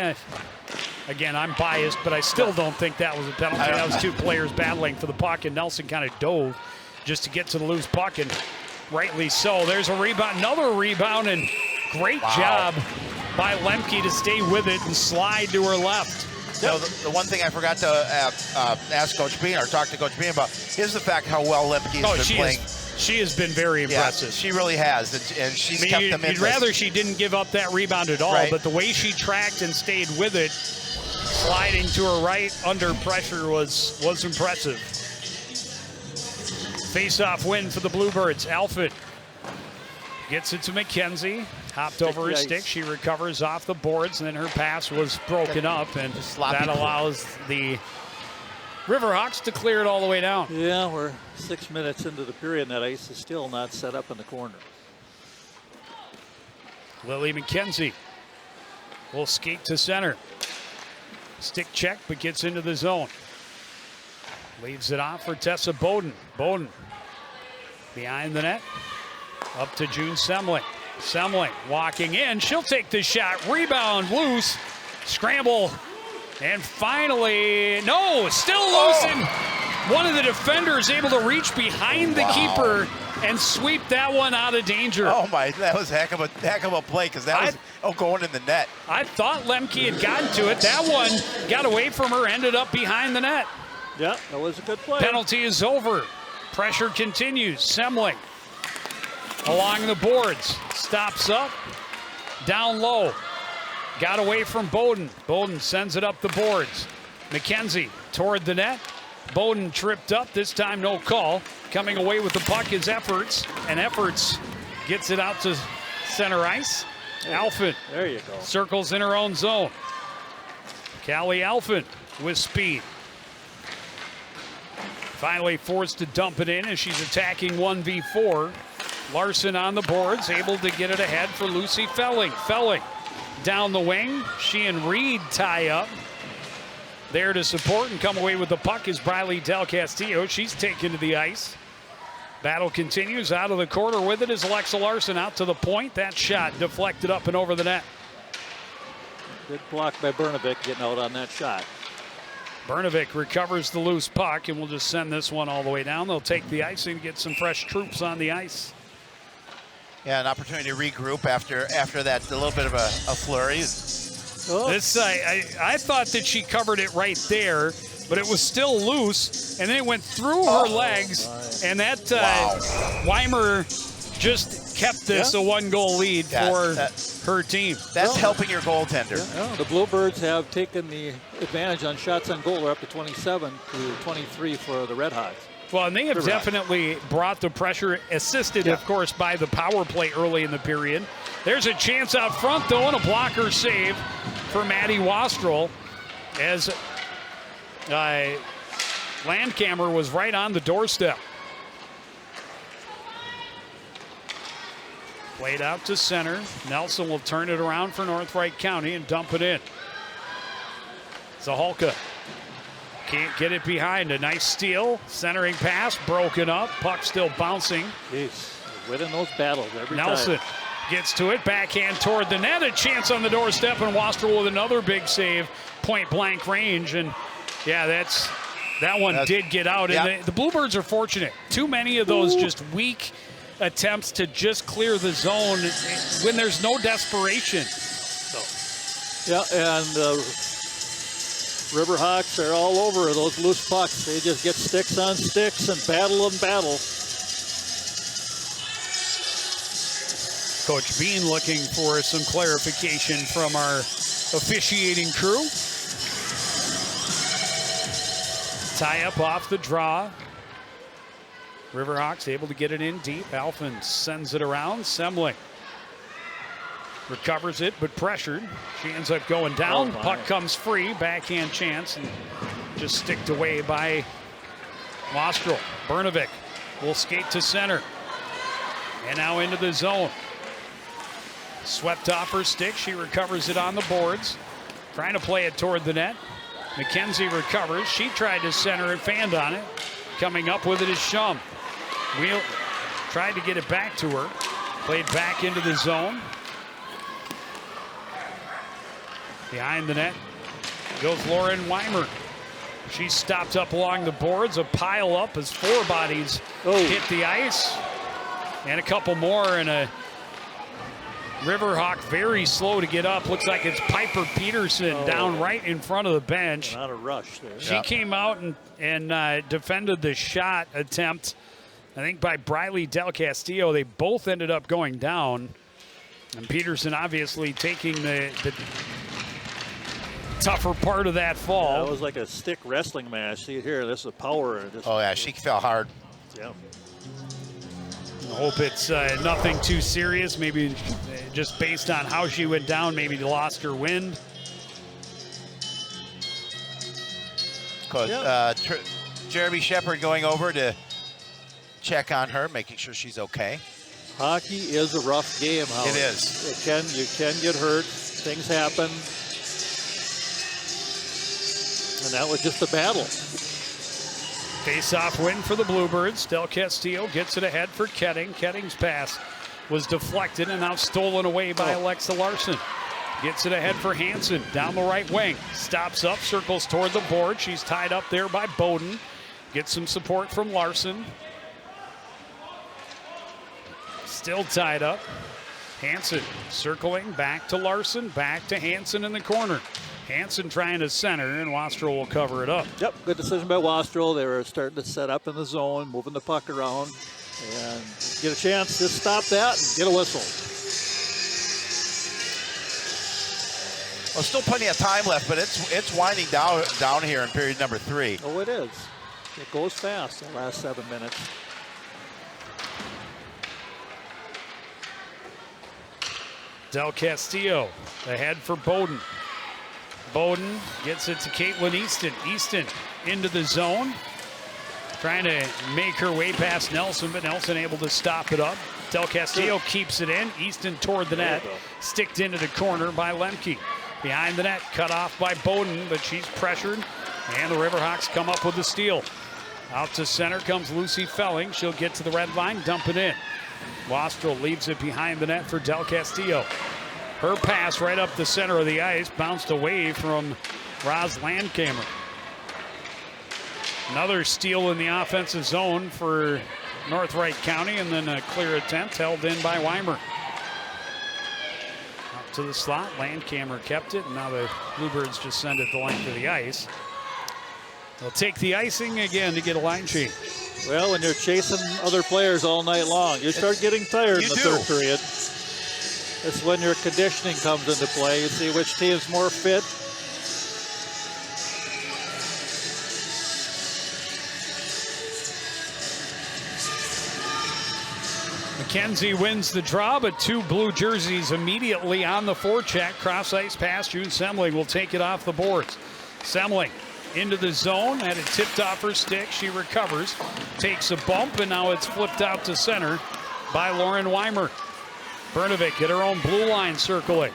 Again, I'm biased, but I still don't think that was a penalty. That was two players battling for the puck, and Nelson kind of dove just to get to the loose puck, and rightly so. There's a rebound, another rebound, and great job by Lemke to stay with it and slide to her left.
So the one thing I forgot to ask Coach Bean or talk to Coach Bean about is the fact how well Lemke has been playing.
She has been very impressive.
Yeah, she really has, and she's kept them in.
You'd rather she didn't give up that rebound at all, but the way she tracked and stayed with it, sliding to her right under pressure was impressive. Face-off win for the Bluebirds. Alfred gets it to McKenzie. Hopped over her stick. She recovers off the boards, and then her pass was broken up, and that allows the Riverhawks to clear it all the way down.
Yeah, we're 6 minutes into the period, and that ice is still not set up in the corner.
Lily McKenzie will skate to center. Stick check, but gets into the zone. Leaves it off for Tessa Bowden. Bowden behind the net. Up to June Semling. Semling walking in. She'll take the shot. Rebound loose. Scramble. And finally, no, still loose. And one of the defenders able to reach behind the keeper and sweep that one out of danger.
Oh my, that was a heck of a play, because that was going in the net.
I thought Lemke had gotten to it. That one got away from her, ended up behind the net.
Yeah, that was a good play.
Penalty is over. Pressure continues. Semling along the boards. Stops up. Down low. Got away from Bowden. Bowden sends it up the boards. McKenzie toward the net. Bowden tripped up. This time no call. Coming away with the puck is Efforts. And Efforts gets it out to center ice. Alphin.
There you go.
Circles in her own zone. Callie Alphin with speed. Finally forced to dump it in as she's attacking 1v4. Larson on the boards, able to get it ahead for Lucy Felling. Felling down the wing. She and Reed tie up. There to support and come away with the puck is Briley Del Castillo. She's taken to the ice. Battle continues. Out of the corner with it is Alexa Larson out to the point. That shot deflected up and over the net.
Good block by Bernovic getting out on that shot.
Bernovic recovers the loose puck, and we'll just send this one all the way down. They'll take the ice and get some fresh troops on the ice.
Yeah, an opportunity to regroup after that, a little bit of a flurry.
This I thought that she covered it right there, but it was still loose, and then it went through her legs, and that Weimer just kept this a one-goal lead for her team.
That's helping your goaltender.
Yeah, the Bluebirds have taken the advantage on shots on goal. They're up to 27 to 23 for the Redhawks.
Well, and they have definitely brought the pressure, assisted, of course, by the power play early in the period. There's a chance out front, though, and a blocker save for Maddie Wastrel as Landcamer was right on the doorstep. Played out to center. Nelson will turn it around for North Wright County and dump it in. Zahalka can't get it behind. A nice steal. Centering pass broken up. Puck still bouncing.
Jeez. winning those battles every
Nelson
time.
gets to it, backhand toward the net, a chance on the doorstep, and Wastrel with another big save, point blank range, and yeah, that one did get out.
Yep.
And the Bluebirds are fortunate. Too many of those just weak attempts to just clear the zone when there's no desperation.
Yeah, and Riverhawks are all over those loose pucks. They just get sticks on sticks and battle and battle.
Coach Bean looking for some clarification from our officiating crew. Tie up off the draw. Riverhawks able to get it in deep. Alphen sends it around. Semling recovers it, but pressured. She ends up going down. Puck comes free. Backhand chance, and just sticked away by Wastrel. Bernovic will skate to center. And now into the zone. Swept off her stick. She recovers it on the boards. Trying to play it toward the net. McKenzie recovers. She tried to center and fanned on it. Coming up with it is Shum. Wheel tried to get it back to her. Played back into the zone. Behind the net goes Lauren Weimer. She's stopped up along the boards. A pile up as four bodies hit the ice. And a couple more, and a Riverhawk very slow to get up. Looks like it's Piper Peterson down right in front of the bench.
Not a rush there.
She came out and defended the shot attempt, I think, by Briley Del Castillo. They both ended up going down. And Peterson obviously taking the tougher part of that fall.
Yeah, it was like a stick wrestling match. See it here. This is power.
Oh, yeah, she fell hard.
Yeah.
I hope it's nothing too serious. Maybe just based on how she went down, maybe lost her wind.
Jeremy Shepard going over to check on her, making sure she's okay.
Hockey is a rough game, Howard.
It is.
You can get hurt. Things happen. And that was just a battle.
Face-off win for the Bluebirds. Del Castillo gets it ahead for Ketting. Ketting's pass was deflected and now stolen away by Alexa Larson. Gets it ahead for Hansen down the right wing. Stops up, circles toward the board. She's tied up there by Bowden. Gets some support from Larson. Still tied up. Hansen circling back to Larson, back to Hansen in the corner. Hansen trying to center, and Wastrel will cover it up.
Yep, good decision by Wastrel. They were starting to set up in the zone, moving the puck around, and get a chance to stop that and get a whistle.
Well, still plenty of time left, but it's winding down here in period number 3.
Oh, it is. It goes fast the last 7 minutes.
Del Castillo ahead for Bowden. Bowden gets it to Caitlin Easton. Easton into the zone. Trying to make her way past Nelson, but Nelson able to stop it up. Del Castillo keeps it in. Easton toward the net. Sticked into the corner by Lemke. Behind the net, cut off by Bowden, but she's pressured. And the Riverhawks come up with the steal. Out to center comes Lucy Felling. She'll get to the red line, dump it in. Wastrel leaves it behind the net for Del Castillo. Her pass right up the center of the ice, bounced away from Roz Landkamer. Another steal in the offensive zone for North Wright County, and then a clear attempt held in by Weimer. Up to the slot, Landkamer kept it, and now the Bluebirds just send it the length of the ice. They'll take the icing again to get a line change.
Well, when you're chasing other players all night long, you start getting tired in the third period. It's when your conditioning comes into play. You see which team's more fit.
McKenzie wins the draw, but 2 blue jerseys immediately on the forecheck. Cross-ice pass. June Semling will take it off the boards. Semling into the zone, had it tipped off her stick. She recovers, takes a bump, and now it's flipped out to center by Lauren Weimer. Bernovic at her own blue line circling.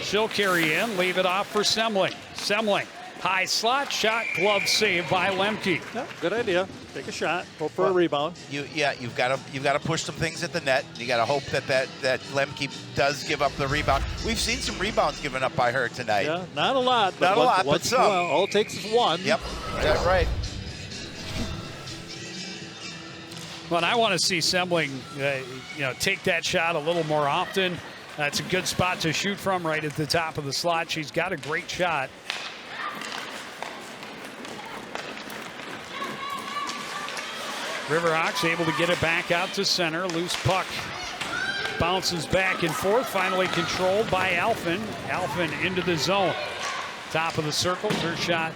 She'll carry in, leave it off for Semling. Semling High slot shot, glove save by Lemke.
Yeah, good idea. Take a shot. Hope for a rebound.
You've got to push some things at the net. You got to hope that Lemke does give up the rebound. We've seen some rebounds given up by her tonight.
Yeah, not a lot.
But some.
All it takes is one.
Yep, that's right.
Well, and I want to see Sembling, take that shot a little more often. That's a good spot to shoot from, right at the top of the slot. She's got a great shot. Riverhawks able to get it back out to center. Loose puck bounces back and forth. Finally controlled by Alphen. Alphen into the zone. Top of the circle. Her shot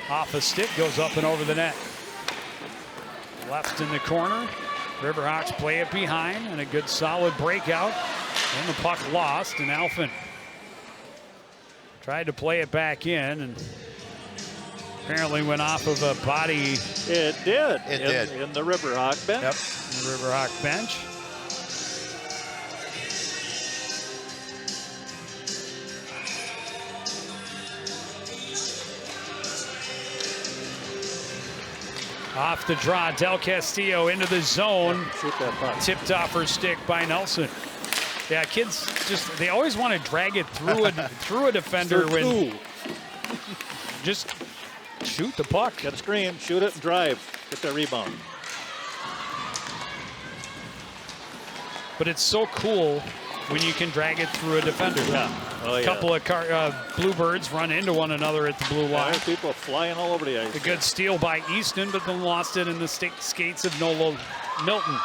off a stick. Goes up and over the net. Left in the corner. Riverhawks play it behind. And a good solid breakout. And the puck lost. And Alphen tried to play it back in. And apparently went off of a body.
It did.
It did.
In the Riverhawk bench.
Yep.
The Riverhawk bench. Off the draw, Del Castillo into the zone.
Shoot that puck.
Tipped off her stick by Nelson. Yeah, kids they always want to drag it through a defender when just shoot the puck.
Got to scream, shoot it, and drive. Get that rebound.
But it's so cool when you can drag it through a defender.
Yeah. Oh, yeah.
A couple of Bluebirds run into one another at the blue line.
There's people flying all over the ice.
A good steal by Easton, but then lost it in the skates of Nolo Milton.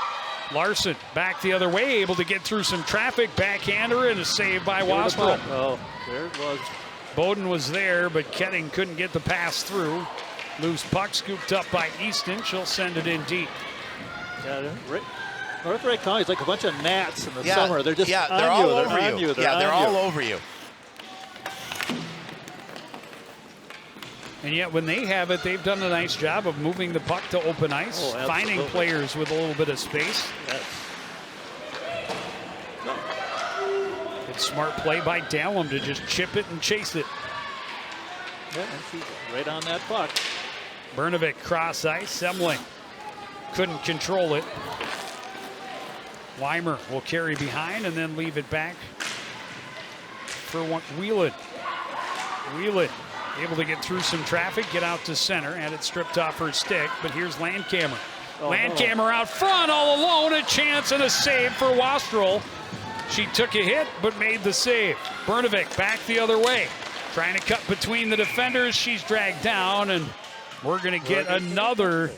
Larson back the other way, able to get through some traffic. Backhander and a save by Wastrel.
Oh, there it was.
Bowden was there, but Ketting couldn't get the pass through. Loose puck scooped up by Easton. She'll send it in deep.
Yeah, North Wright County is like a bunch of gnats in the summer. They're just
they're
on
all
you.
over
They're on
you.
you.
They're all over you.
And yet when they have it, they've done a nice job of moving the puck to open ice, finding players with a little bit of space.
Yes.
Good smart play by Dallum to just chip it and chase it.
Yeah, and she's right on that puck.
Brnovic cross ice. Sembling couldn't control it. Weimer will carry behind and then leave it back for Wheelan. Wheelan able to get through some traffic, get out to center, had it stripped off her stick, but here's Landcamer. Landcamer out front all alone, a chance and a save for Wastrel. She took a hit, but made the save. Brnovic back the other way. Trying to cut between the defenders. She's dragged down, and we're going to get another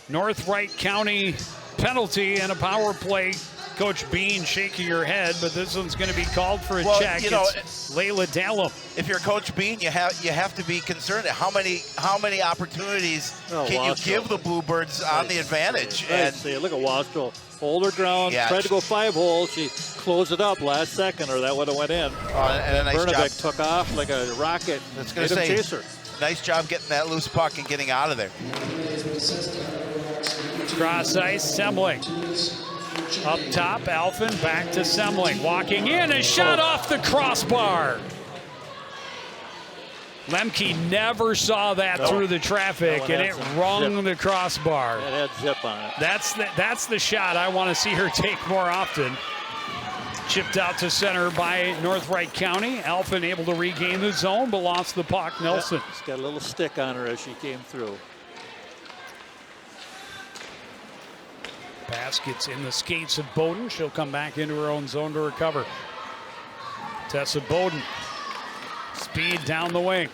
North Wright County penalty and a power play. Coach Bean shaking her head, but this one's going to be called for a check. It's Layla Dallum.
If you're Coach Bean, you have to be concerned at how many opportunities can you give the Bluebirds on the advantage.
And look at Wastrel. Hold her ground, tried to go 5 holes. She closed it up last second, or that would have went in.
And a nice
Brnovic
job.
took off like a rocket.
That's going to say,
chaser.
Nice job getting that loose puck and getting out of there.
Cross ice, Sembling. Up top, Alphen back to Sembling. Walking in, a shot off the crossbar. Lemke never saw that through the traffic, and it rung the crossbar.
It had zip on it.
That's the shot I want to see her take more often. Chipped out to center by North Wright County. Alphen able to regain the zone, but lost the puck. Nelson.
She's got a little stick on her as she came through.
Pass gets in the skates of Bowden. She'll come back into her own zone to recover. Tessa Bowden. Speed down the wing.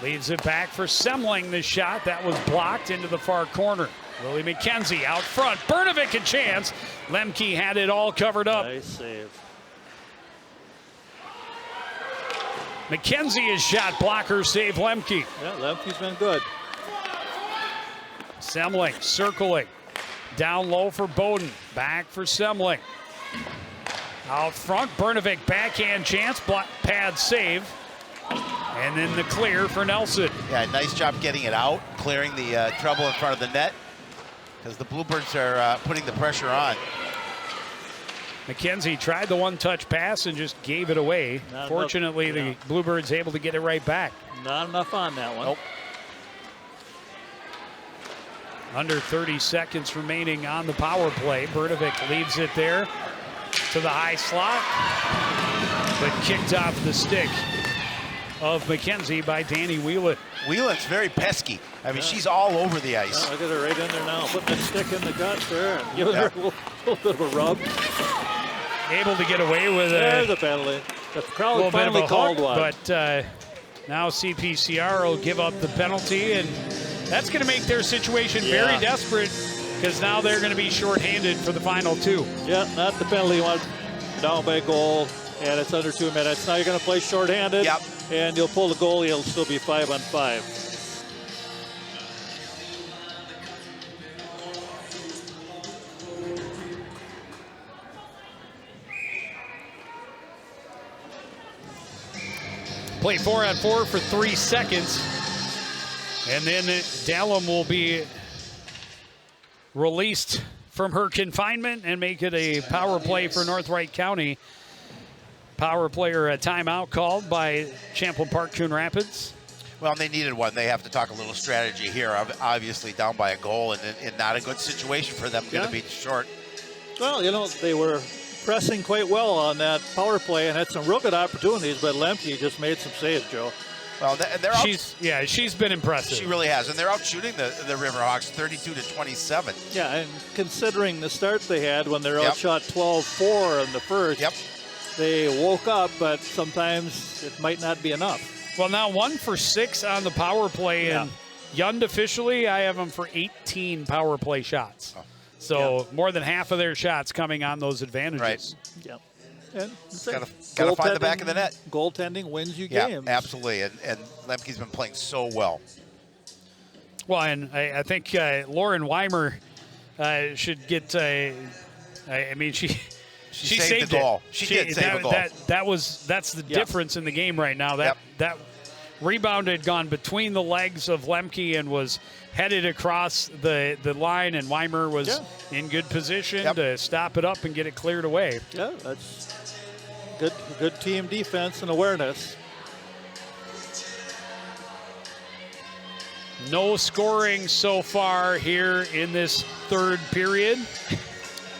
Leaves it back for Sembling. The shot that was blocked into the far corner. Lily McKenzie out front. Brnovic a chance. Lemke had it all covered up.
Nice save.
McKenzie is shot. Blocker save Lemke.
Yeah, Lemke's been good.
Sembling circling. Down low for Bowden. Back for Sembling. Out front, Brnovic backhand chance. Block pad save. And then the clear for Nelson.
Yeah, nice job getting it out, clearing the trouble in front of the net, because the Bluebirds are putting the pressure on.
McKenzie tried the one-touch pass and just gave it away.
Not
Fortunately,
enough,
the Bluebirds able to get it right back.
Not enough on that one.
Nope. Under 30 seconds remaining on the power play. Brnovic leaves it there to the high slot, but kicked off the stick of McKenzie by Danny Whelan.
Whelan's very pesky. I mean, she's all over the ice.
Look at her right in there now, putting the stick in the guts there and giving her a little bit of a rub.
Able to get away with
There's a penalty. The crowd finally called one.
But now CPCR will give up the penalty, and that's going to make their situation very desperate because now they're going to be shorthanded for the final 2.
Yeah, not the penalty one. Down by a goal, and it's under 2 minutes. Now you're going to play shorthanded, and you'll pull the goalie. It'll still be 5-on-5.
Play 4-on-4 for 3 seconds. And then Dallum will be released from her confinement and make it a power play for North Wright County. Power player a timeout called by Champlin Park Coon Rapids.
Well, they needed one. They have to talk a little strategy here. Obviously down by a goal and not a good situation for them. Going to be short.
Well, you know, they were pressing quite well on that power play and had some real good opportunities, but Lemke just made some saves, Joe.
Well, they're out.
She's been impressive.
She really has, and they're out shooting the Riverhawks 32-27.
Yeah, and considering the start they had when they're outshot 12-4 in the first, they woke up, but sometimes it might not be enough.
Well, now 1 for 6 on the power play, and Yund officially, I have them for 18 power play shots. So more than half of their shots coming on those advantages.
Right.
Yeah. And
got to find the back of the net.
Goaltending wins you games.
Yeah, absolutely. And Lemke's been playing so well.
Well, and I think Lauren Weimer should get. I mean, she saved
the goal.
It.
She did save a goal.
That's the difference in the game right now. That rebound had gone between the legs of Lemke and was headed across the line, and Weimer was in good position to stop it up and get it cleared away.
Yeah, that's good team defense and awareness.
No scoring so far here in this third period.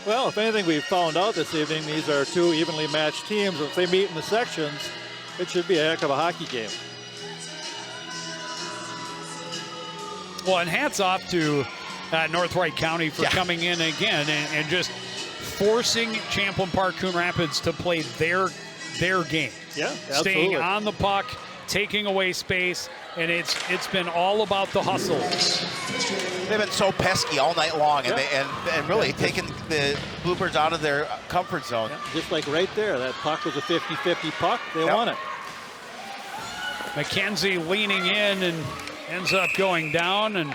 Well, if anything we've found out this evening, these are 2 evenly matched teams. If they meet in the sections, it should be a heck of a hockey game.
Well, and hats off to North Wright County for coming in again and just forcing Champlin Park Coon Rapids to play their game.
Yeah, absolutely.
Staying on the puck, taking away space, and it's been all about the hustle.
They've been so pesky all night long, and really taking the Bluebirds out of their comfort zone.
Yeah, just like right there, that puck was a 50-50 puck. They won it.
McKenzie leaning in and ends up going down, and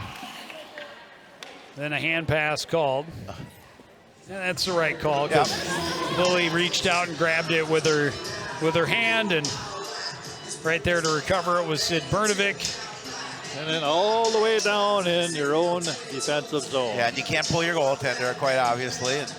then a hand pass called. And that's the right call because Lily reached out and grabbed it with her hand, and right there to recover it was Sid Brnovic.
And then all the way down in your own defensive zone.
Yeah, and you can't pull your goaltender, quite obviously. And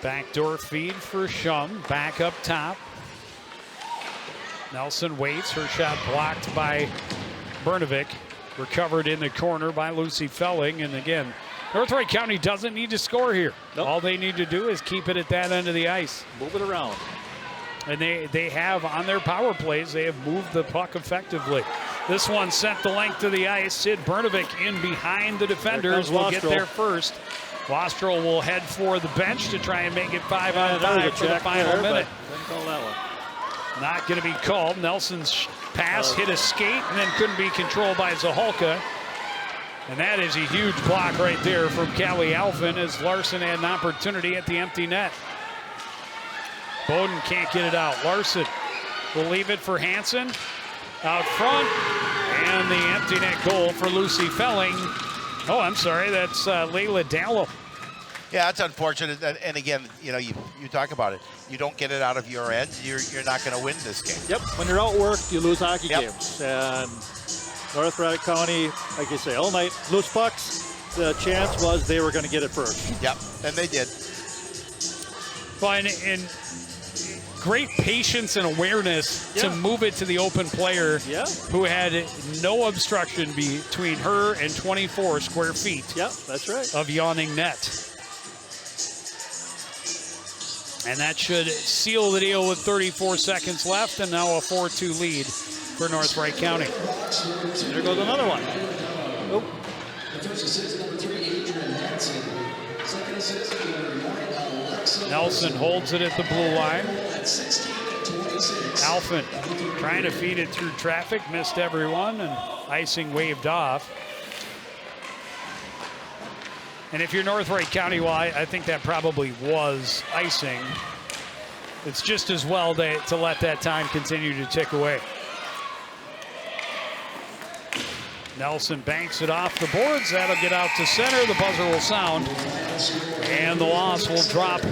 backdoor feed for Shum, back up top. Nelson waits, her shot blocked by Brnovic. Recovered in the corner by Lucy Felling, and again, North Wright County doesn't need to score here.
Nope.
All they need to do is keep it at that end of the ice.
Move it around.
And they have, on their power plays, they have moved the puck effectively. This one sent the length of the ice. Sid Brnovic in behind the defenders will get there first. Wastrel will head for the bench to try and make it 5-on-5 for the final minute.
Didn't call that one.
Not going to be called. Nelson's pass hit a skate and then couldn't be controlled by Zaholka. And that is a huge block right there from Callie Alphin as Larson had an opportunity at the empty net. Bowden can't get it out. Larson will leave it for Hansen out front. And the empty net goal for Lucy Felling. Oh, I'm sorry, that's Layla Dallow.
Yeah, it's unfortunate. And again, you know, you talk about it. You don't get it out of your end, you're not going to win this game.
Yep. When you're outworked, you lose hockey
Yep.
games. And North Wright County, like you say, all night, loose pucks. The chance was they were going to get it first.
Yep, and they did.
Well, and great patience and awareness to move it to the open player who had no obstruction between her and 24 square feet
that's right.
of yawning net. And that should seal the deal with 34 seconds left, and now a 4-2 lead for North Wright County.
There goes another one. Oh.
Nelson holds it at the blue line. Alphen trying to feed it through traffic, missed everyone, and icing waved off. And if you're North Wright County, well, I think that probably was icing. It's just as well to let that time continue to tick away. Nelson banks it off the boards. That'll get out to center. The buzzer will sound. And the loss will drop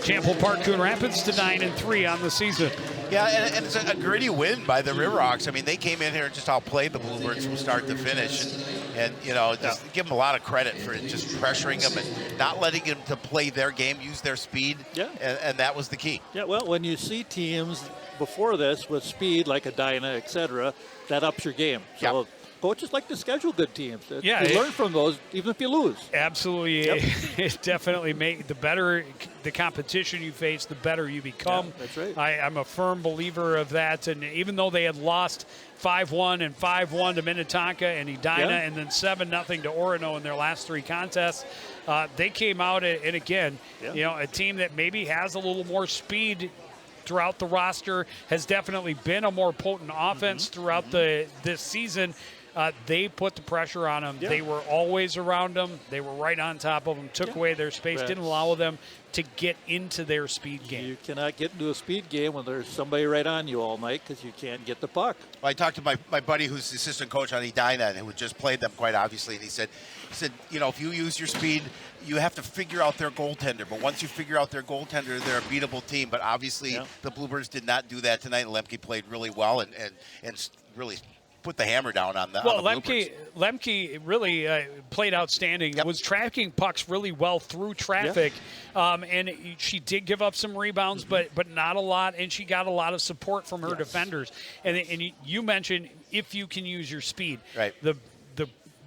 Champlin Park Coon Rapids to 9-3 on the season.
Yeah, and it's a gritty win by the Riverhawks. I mean, they came in here and just outplayed the Bluebirds from start to finish. And you know, just give them a lot of credit for just pressuring them and not letting them to play their game, use their speed.
Yeah.
And that was the key.
Yeah, well, when you see teams before this with speed like Edina, et cetera, that ups your game. So coaches like to schedule good teams.
Yeah,
you learn from those, even if you lose.
Absolutely. It definitely the better the competition you face, the better you become.
Yeah, that's right.
I'm a firm believer of that. And even though they had lost 5-1 and 5-1 to Minnetonka and Edina and then 7-0 to Orono in their last three contests, they came out and again, you know, a team that maybe has a little more speed throughout the roster, has definitely been a more potent offense throughout this season. They put the pressure on them. They were always around them. They were right on top of them, took away their space, didn't allow them to get into their speed game.
You cannot get into a speed game when there's somebody right on you all night because you can't get the puck.
Well, I talked to my buddy who's the assistant coach on Edina and who just played them quite obviously, and he said, you know, if you use your speed, you have to figure out their goaltender. But once you figure out their goaltender, they're a beatable team. But obviously the Bluebirds did not do that tonight. Lemke played really well and really put the hammer down on the
Lemke really played outstanding. Was tracking pucks really well through traffic, and she did give up some rebounds, but not a lot, and she got a lot of support from her defenders. And you mentioned if you can use your speed,
right?
The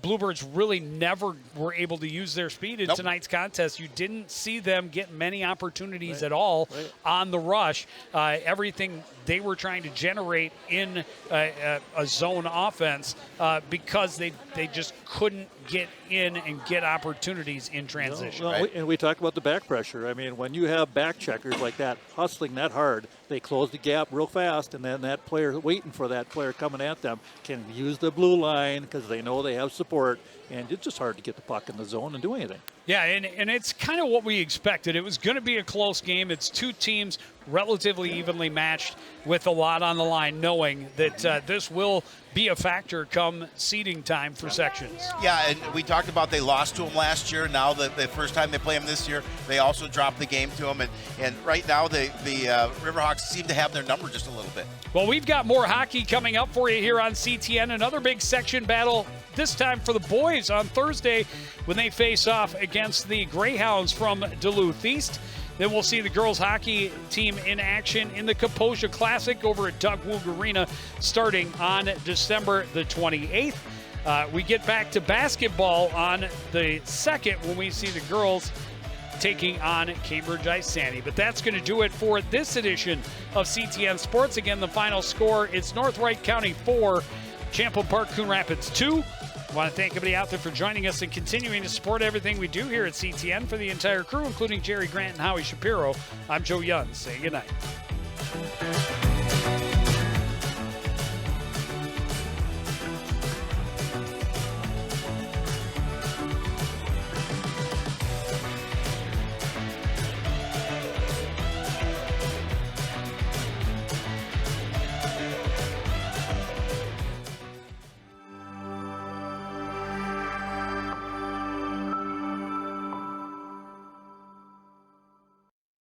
Bluebirds really never were able to use their speed in tonight's contest. You didn't see them get many opportunities at all on the rush. Everything they were trying to generate in a zone offense because they just couldn't get in and get opportunities in transition.
And we talked about the back pressure. I mean, when you have back checkers like that, hustling that hard, they close the gap real fast, and then that player waiting for that player coming at them can use the blue line because they know they have support, and it's just hard to get the puck in the zone and do anything.
Yeah, and it's kind of what we expected. It was going to be a close game. It's two teams relatively evenly matched with a lot on the line, knowing that this will be a factor come seeding time for sections.
Yeah, and we talked about they lost to them last year. Now the first time they play them this year, they also dropped the game to them. And right now the Riverhawks seem to have their number just a little bit.
Well, we've got more hockey coming up for you here on CTN. Another big section battle, this time for the boys on Thursday when they face off against the Greyhounds from Duluth East. Then we'll see the girls hockey team in action in the Kaposha Classic over at Doug Woog Arena starting on December the 28th. We get back to basketball on the 2nd when we see the girls taking on Cambridge Isani. But that's going to do it for this edition of CTN Sports. Again, the final score, it's North Wright County 4, Champlin Park Coon Rapids 2. I want to thank everybody out there for joining us and continuing to support everything we do here at CTN. For the entire crew, including Jerry Grant and Howie Shapiro, I'm Joe Young. Say goodnight.